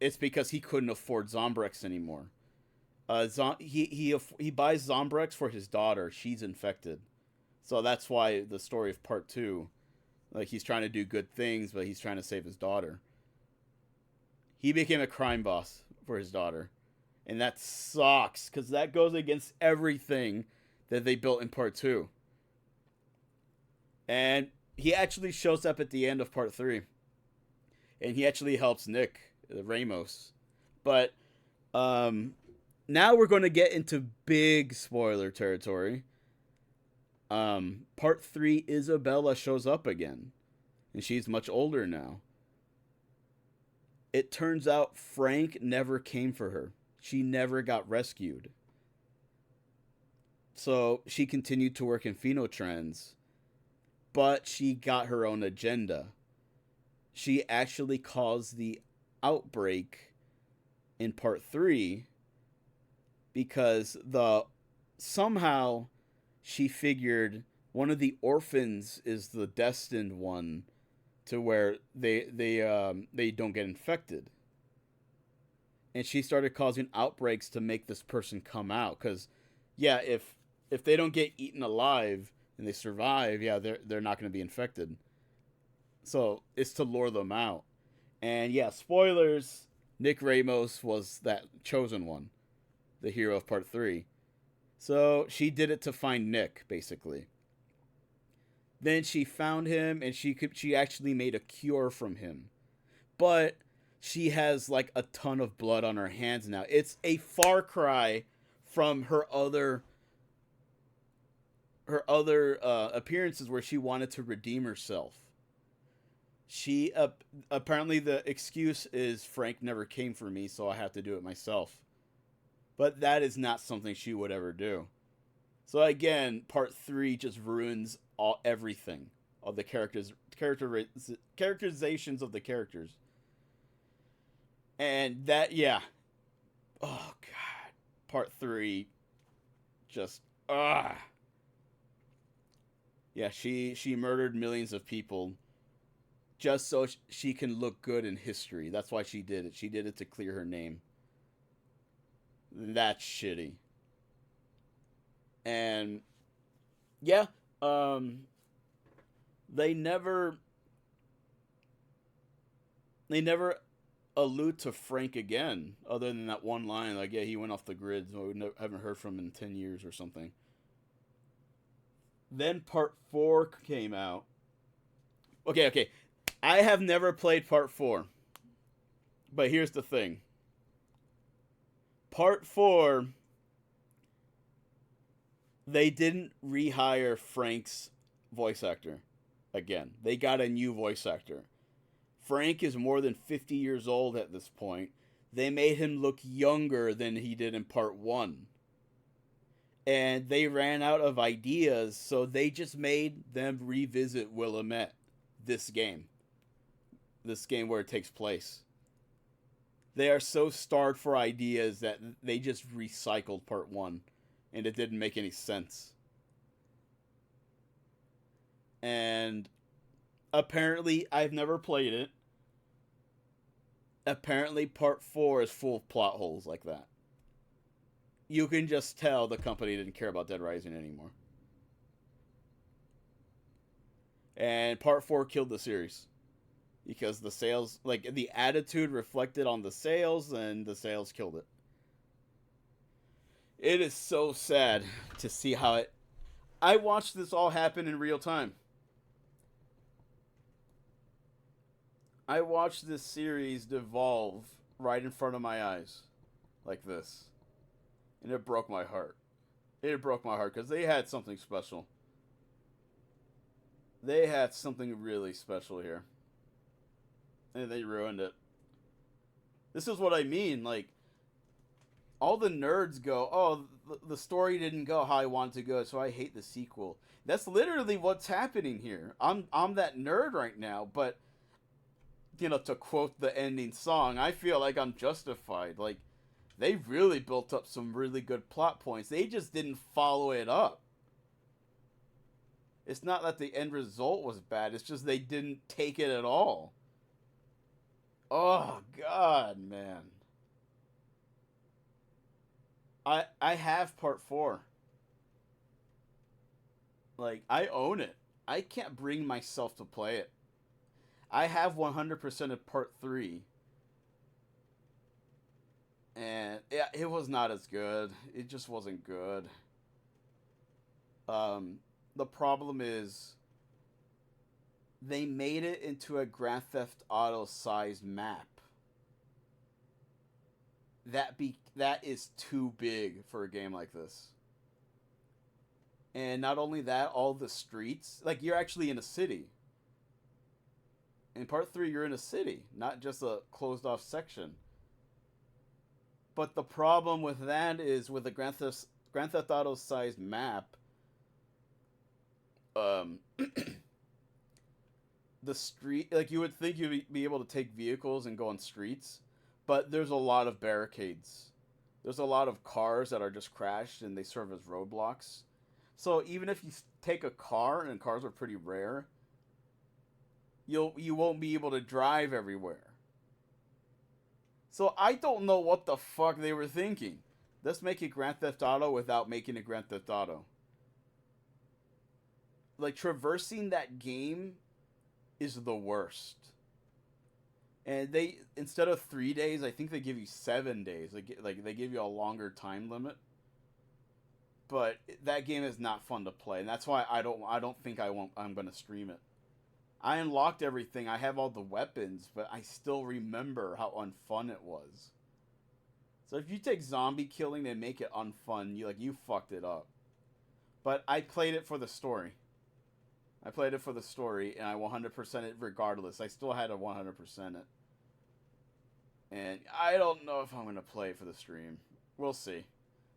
[SPEAKER 2] it's because he couldn't afford zombrex anymore. He buys zombrex for his daughter. She's infected. So that's why the story of part 2, like, he's trying to do good things, but he's trying to save his daughter. He became a crime boss for his daughter. And that sucks, because that goes against everything that they built in part 2. And he actually shows up at the end of part 3. And he actually helps Nick Ramos. But now we're going to get into big spoiler territory. Part 3, Isabella shows up again. And she's much older now. It turns out Frank never came for her. She never got rescued. So she continued to work in Phenotrends. But she got her own agenda. She actually caused the outbreak in part 3 because somehow she figured one of the orphans is the destined one to where they don't get infected. And she started causing outbreaks to make this person come out. Because, yeah, if they don't get eaten alive and they survive, yeah, they're not going to be infected. So it's to lure them out. And yeah, spoilers, Nick Ramos was that chosen one, the hero of part 3. So she did it to find Nick, basically. Then she found him, and she actually made a cure from him. But she has like a ton of blood on her hands now. It's a far cry from her other appearances where she wanted to redeem herself. She apparently the excuse is Frank never came for me, so I have to do it myself. But that is not something she would ever do. So again, part 3 just ruins everything of the characterizations of the characters. And that, yeah. Oh god, part 3 just Yeah, she murdered millions of people just so she can look good in history. That's why she did it. She did it to clear her name. That's shitty. And yeah, they never allude to Frank again, other than that one line, like, yeah, he went off the grid, so we haven't heard from him in 10 years or something. Then part 4 came out. Okay. I have never played part 4. But here's the thing. Part 4, they didn't rehire Frank's voice actor again. They got a new voice actor. Frank is more than 50 years old at this point. They made him look younger than he did in part 1. And they ran out of ideas, so they just made them revisit Williamette, this game where it takes place. They are so starved for ideas that they just recycled part 1, and it didn't make any sense. And apparently, I've never played it. Apparently, part 4 is full of plot holes like that. You can just tell the company didn't care about Dead Rising anymore. And part 4 killed the series. Because the sales, like, the attitude reflected on the sales, and the sales killed it. It is so sad to see how I watched this all happen in real time. I watched this series devolve right in front of my eyes. Like this. And it broke my heart. It broke my heart because they had something special. They had something really special here. And they ruined it. This is what I mean. Like, all the nerds go, oh, the story didn't go how I wanted to go, so I hate the sequel. That's literally what's happening here. I'm that nerd right now, but, you know, to quote the ending song, I feel like I'm justified. Like, they really built up some really good plot points. They just didn't follow it up. It's not that the end result was bad. It's just they didn't take it at all. Oh, God, man. I have part 4. Like, I own it. I can't bring myself to play it. I have 100% of part 3. And yeah, it was not as good. It just wasn't good. The problem is they made it into a Grand Theft Auto sized map. That is too big for a game like this. And not only that, all the streets, like you're actually in a city. In part 3, you're in a city, not just a closed off section. But the problem with that is with a Grand Theft Auto sized map, the street, like you would think you'd be able to take vehicles and go on streets, but there's a lot of barricades. There's a lot of cars that are just crashed and they serve as roadblocks. So even if you take a car, and cars are pretty rare, you won't be able to drive everywhere. So I don't know what the fuck they were thinking. Let's make it Grand Theft Auto without making it Grand Theft Auto. Like, traversing that game is the worst. And they, instead of 3 days, I think they give you 7 days. Like they give you a longer time limit. But that game is not fun to play, and that's why I don't think I'm gonna stream it. I unlocked everything. I have all the weapons, but I still remember how unfun it was. So if you take zombie killing and make it unfun, you fucked it up. But I played it for the story. I played it for the story, and I 100% it regardless. I still had to 100% it. And I don't know if I'm gonna play it for the stream. We'll see.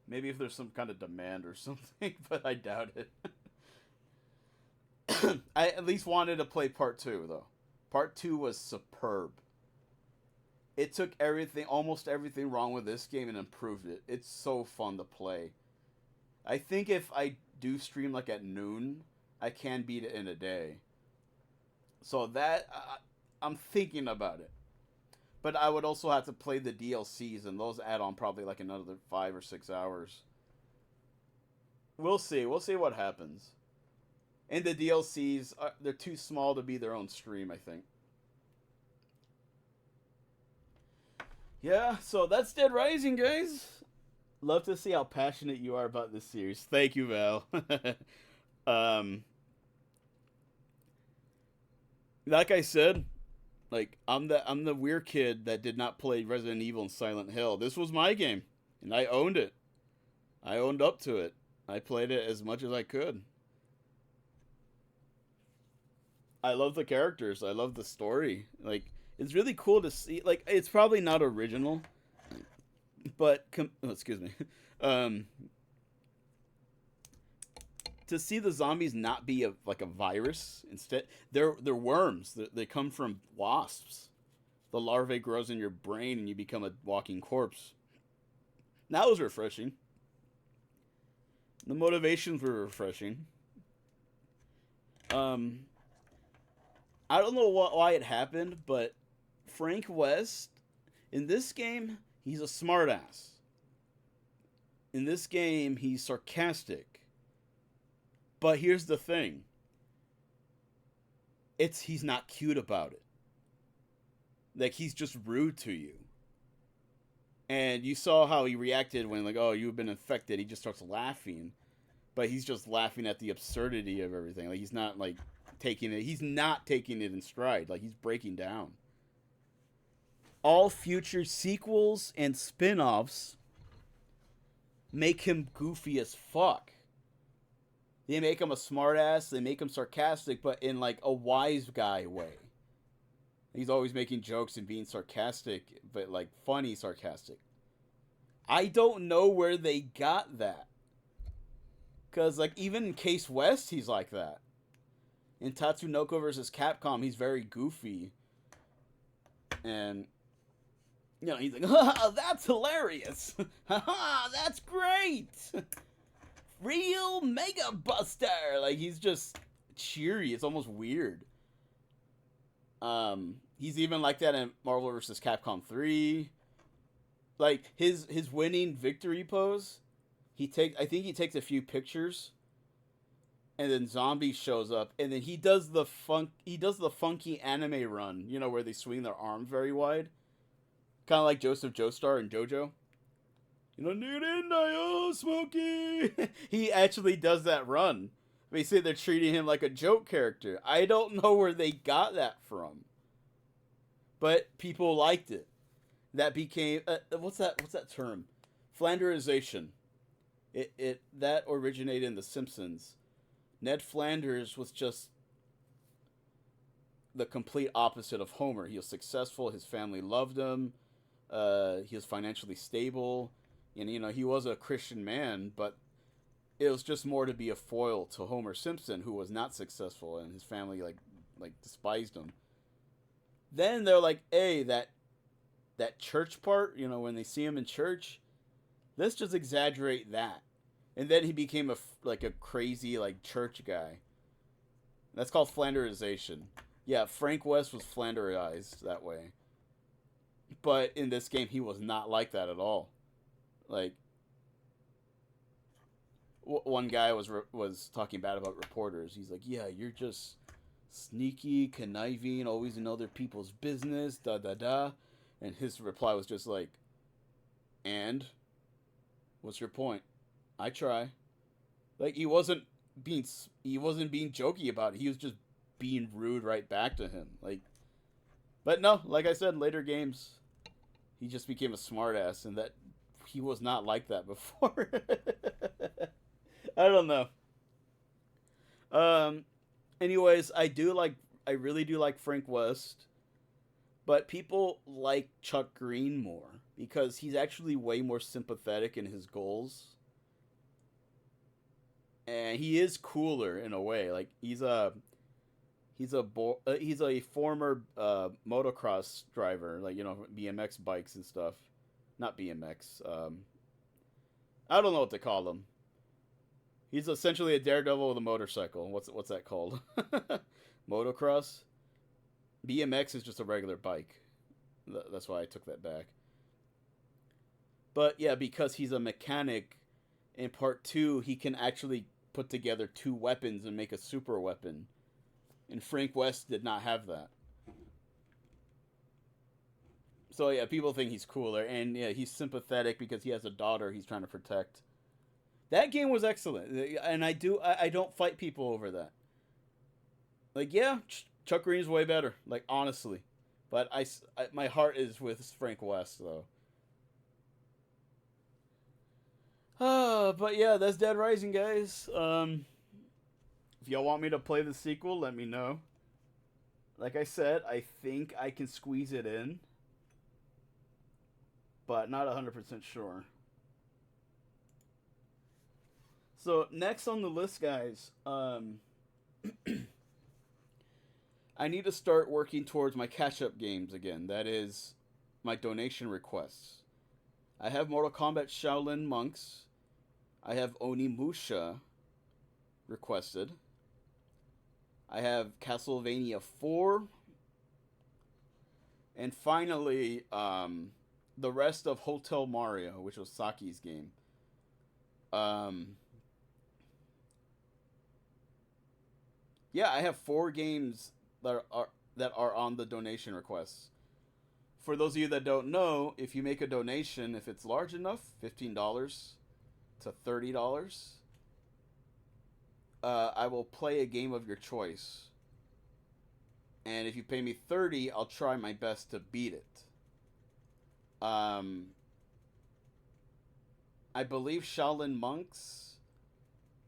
[SPEAKER 2] Maybe if there's some kind of demand or something, but I doubt it. I at least wanted to play Part 2, though. Part 2 was superb. It took almost everything wrong with this game and improved it. It's so fun to play. I think if I do stream like at noon, I can beat it in a day. So that, I'm thinking about it. But I would also have to play the DLCs, and those add on probably like another 5 or 6 hours. We'll see. We'll see what happens. And the DLCs, they're too small to be their own stream, I think. Yeah, so that's Dead Rising, guys. Love to see how passionate you are about this series. Thank you, Val. Like I said, like I'm the weird kid that did not play Resident Evil and Silent Hill. This was my game, and I owned it. I owned up to it. I played it as much as I could. I love the characters. I love the story. Like, it's really cool to see. Like, it's probably not original, but excuse me. To see the zombies not be like a virus, instead they're worms. They come from wasps. The larvae grows in your brain and you become a walking corpse. That was refreshing. The motivations were refreshing. I don't know why it happened, but Frank West, in this game, he's a smartass. In this game, he's sarcastic. But here's the thing. He's not cute about it. Like, he's just rude to you. And you saw how he reacted when, like, oh, you've been infected. He just starts laughing. But he's just laughing at the absurdity of everything. Like, he's not, like, he's not taking it in stride. Like, he's breaking down. All future sequels and spin-offs make him goofy as fuck. They make him a smartass, they make him sarcastic, but in, like, a wise guy way. He's always making jokes and being sarcastic, but, like, funny sarcastic. I don't know where they got that. Because, like, even in Case West, he's like that. In Tatsunoko vs. Capcom, he's very goofy. And, you know, he's like, ha, that's hilarious. Ha, that's great. Real Mega Buster. Like, he's just cheery. It's almost weird. He's even like that in Marvel vs. Capcom 3. Like, his winning victory pose, I think he takes a few pictures, and then Zombie shows up, and then he does the funky anime run, you know, where they swing their arms very wide. Kind of like Joseph Joestar and JoJo. Need in Smokey. He actually does that run. They say they're treating him like a joke character. I don't know where they got that from, but people liked it. That became what's that term? Flanderization. It that originated in The Simpsons. Ned Flanders was just the complete opposite of Homer. He was successful. His family loved him. He was financially stable, and he was a Christian man. But it was just more to be a foil to Homer Simpson, who was not successful, and his family like despised him. Then they're like, "Hey, that church part, when they see him in church, let's just exaggerate that." And then he became a crazy church guy. That's called Flanderization. Yeah, Frank West was Flanderized that way. But in this game, he was not like that at all. One guy was talking bad about reporters. He's like, "Yeah, you're just sneaky, conniving, always in other people's business, da da da." And his reply was just like, "And what's your point? I try." He wasn't being jokey about it. He was just being rude right back to him. But no, like I said, later games, he just became a smartass, and that he was not like that before. I don't know. Anyways, I really do like Frank West, but people like Chuck Green more because he's actually way more sympathetic in his goals. And he is cooler in a way. He's a former motocross driver, BMX bikes and stuff. Not BMX. I don't know what to call them. He's essentially a daredevil with a motorcycle. What's that called? Motocross? BMX is just a regular bike. That's why I took that back. But yeah, because he's a mechanic, in part 2, he can actually put together 2 weapons and make a super weapon. And Frank West did not have that. So yeah, people think he's cooler. And yeah, he's sympathetic because he has a daughter he's trying to protect. That game was excellent. And I don't fight people over that. Chuck Green's way better. Honestly. But my heart is with Frank West, though. But yeah, that's Dead Rising, guys. If y'all want me to play the sequel, let me know. Like I said, I think I can squeeze it in, but not 100% sure. So next on the list, guys, I need to start working towards my catch-up games again. That is my donation requests. I have Mortal Kombat Shaolin Monks. I have Onimusha requested. I have Castlevania 4. And finally, the rest of Hotel Mario, which was Saki's game. Yeah, I have 4 games that are on the donation requests. For those of you that don't know, if you make a donation, if it's large enough, $15 to $30, I will play a game of your choice. And if you pay me $30, I'll try my best to beat it. I believe Shaolin Monks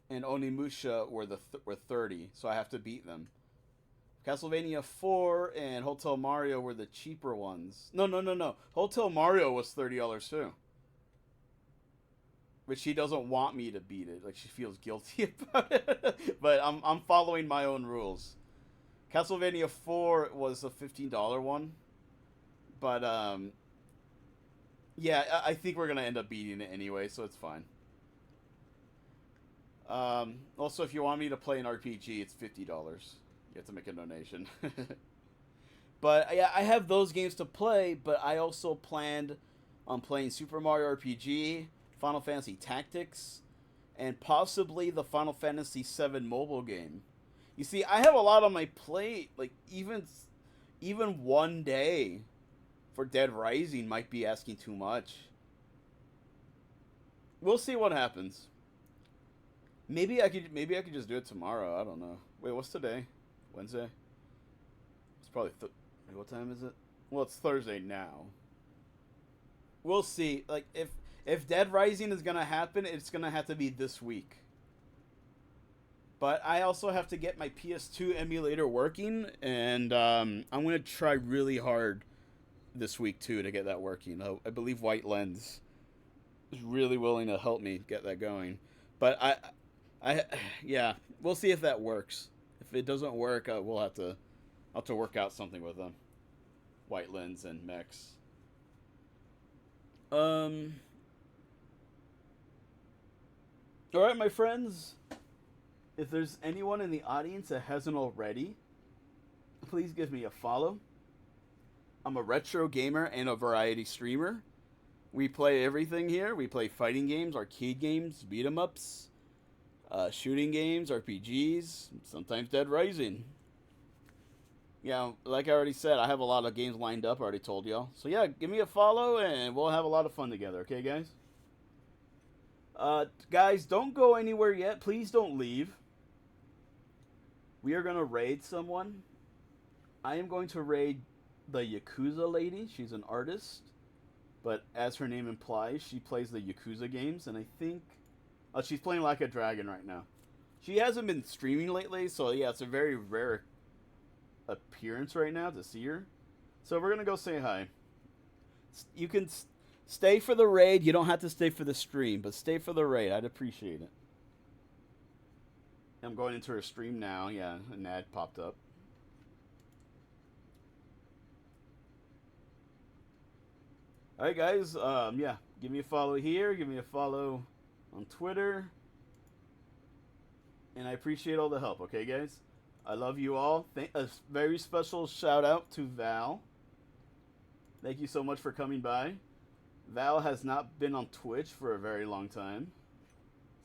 [SPEAKER 2] and Onimusha were were 30, so I have to beat them. Castlevania 4 and Hotel Mario were the cheaper ones. No. Hotel Mario was $30 too. But she doesn't want me to beat it. She feels guilty about it. But I'm following my own rules. Castlevania 4 was a $15 one. But, yeah, I think we're going to end up beating it anyway, so it's fine. Also, if you want me to play an RPG, it's $50. You have to make a donation. But, yeah, I have those games to play, but I also planned on playing Super Mario RPG, Final Fantasy Tactics, and possibly the Final Fantasy VII mobile game. You see, I have a lot on my plate. Even one day for Dead Rising might be asking too much. We'll see what happens. Maybe I could just do it tomorrow. I don't know. Wait, what's today? Wednesday? It's probably what time is it? Well, it's Thursday now. We'll see. Like if Dead Rising is gonna happen, it's gonna have to be this week. But I also have to get my PS2 emulator working, and I'm gonna try really hard this week too to get that working. I believe White Lens is really willing to help me get that going. But yeah, we'll see if that works. If it doesn't work, I'll have to work out something with them. White Lens and Mex. All right, my friends. If there's anyone in the audience that hasn't already, please give me a follow. I'm a retro gamer and a variety streamer. We play everything here. We play fighting games, arcade games, beat 'em ups, shooting games, RPGs, sometimes Dead Rising. Yeah, like I already said, I have a lot of games lined up, I already told y'all. So yeah, give me a follow and we'll have a lot of fun together, okay guys? Guys, don't go anywhere yet. Please don't leave. We are going to raid someone. I am going to raid the Yakuza lady. She's an artist. But as her name implies, she plays the Yakuza games. And I think... she's playing Like a Dragon right now. She hasn't been streaming lately, so yeah, it's a very rare appearance right now to see her. So we're going to go say hi. You can stay for the raid. You don't have to stay for the stream, but stay for the raid. I'd appreciate it. I'm going into her stream now. Yeah, an ad popped up. Alright guys, yeah, give me a follow here, give me a follow on Twitter. And I appreciate all the help, okay guys? I love you all. A very special shout out to Val. Thank you so much for coming by. Val has not been on Twitch for a very long time.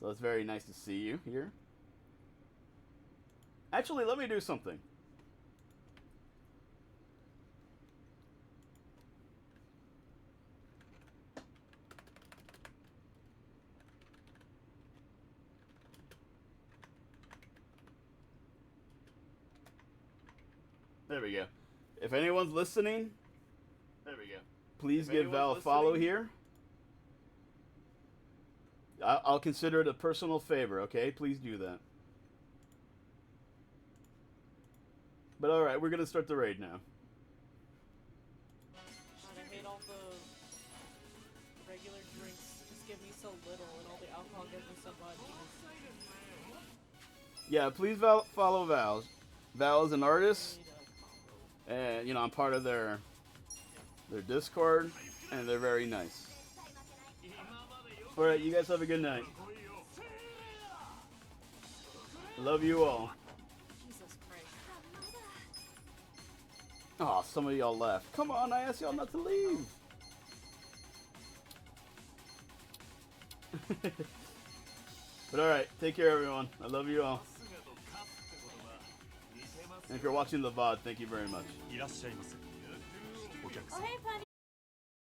[SPEAKER 2] So it's very nice to see you here. Actually, let me do something. There we go. If anyone's listening, there we go. Please give Val a follow here. I'll consider it a personal favor, okay? Please do that. But alright, we're going to start the raid now.
[SPEAKER 9] God, I hate all the regular drinks. Just give me so little, and all the alcohol gives me so much.
[SPEAKER 2] Yeah, please follow Val. Val is an artist. And, you know, I'm part of their Discord. And they're very nice. Alright, you guys have a good night. Love you all. Oh, some of y'all left. Come on, I asked y'all not to leave. But alright, take care everyone. I love you all. And if you're watching the VOD, thank you very much.
[SPEAKER 9] Oh, hey, Punny.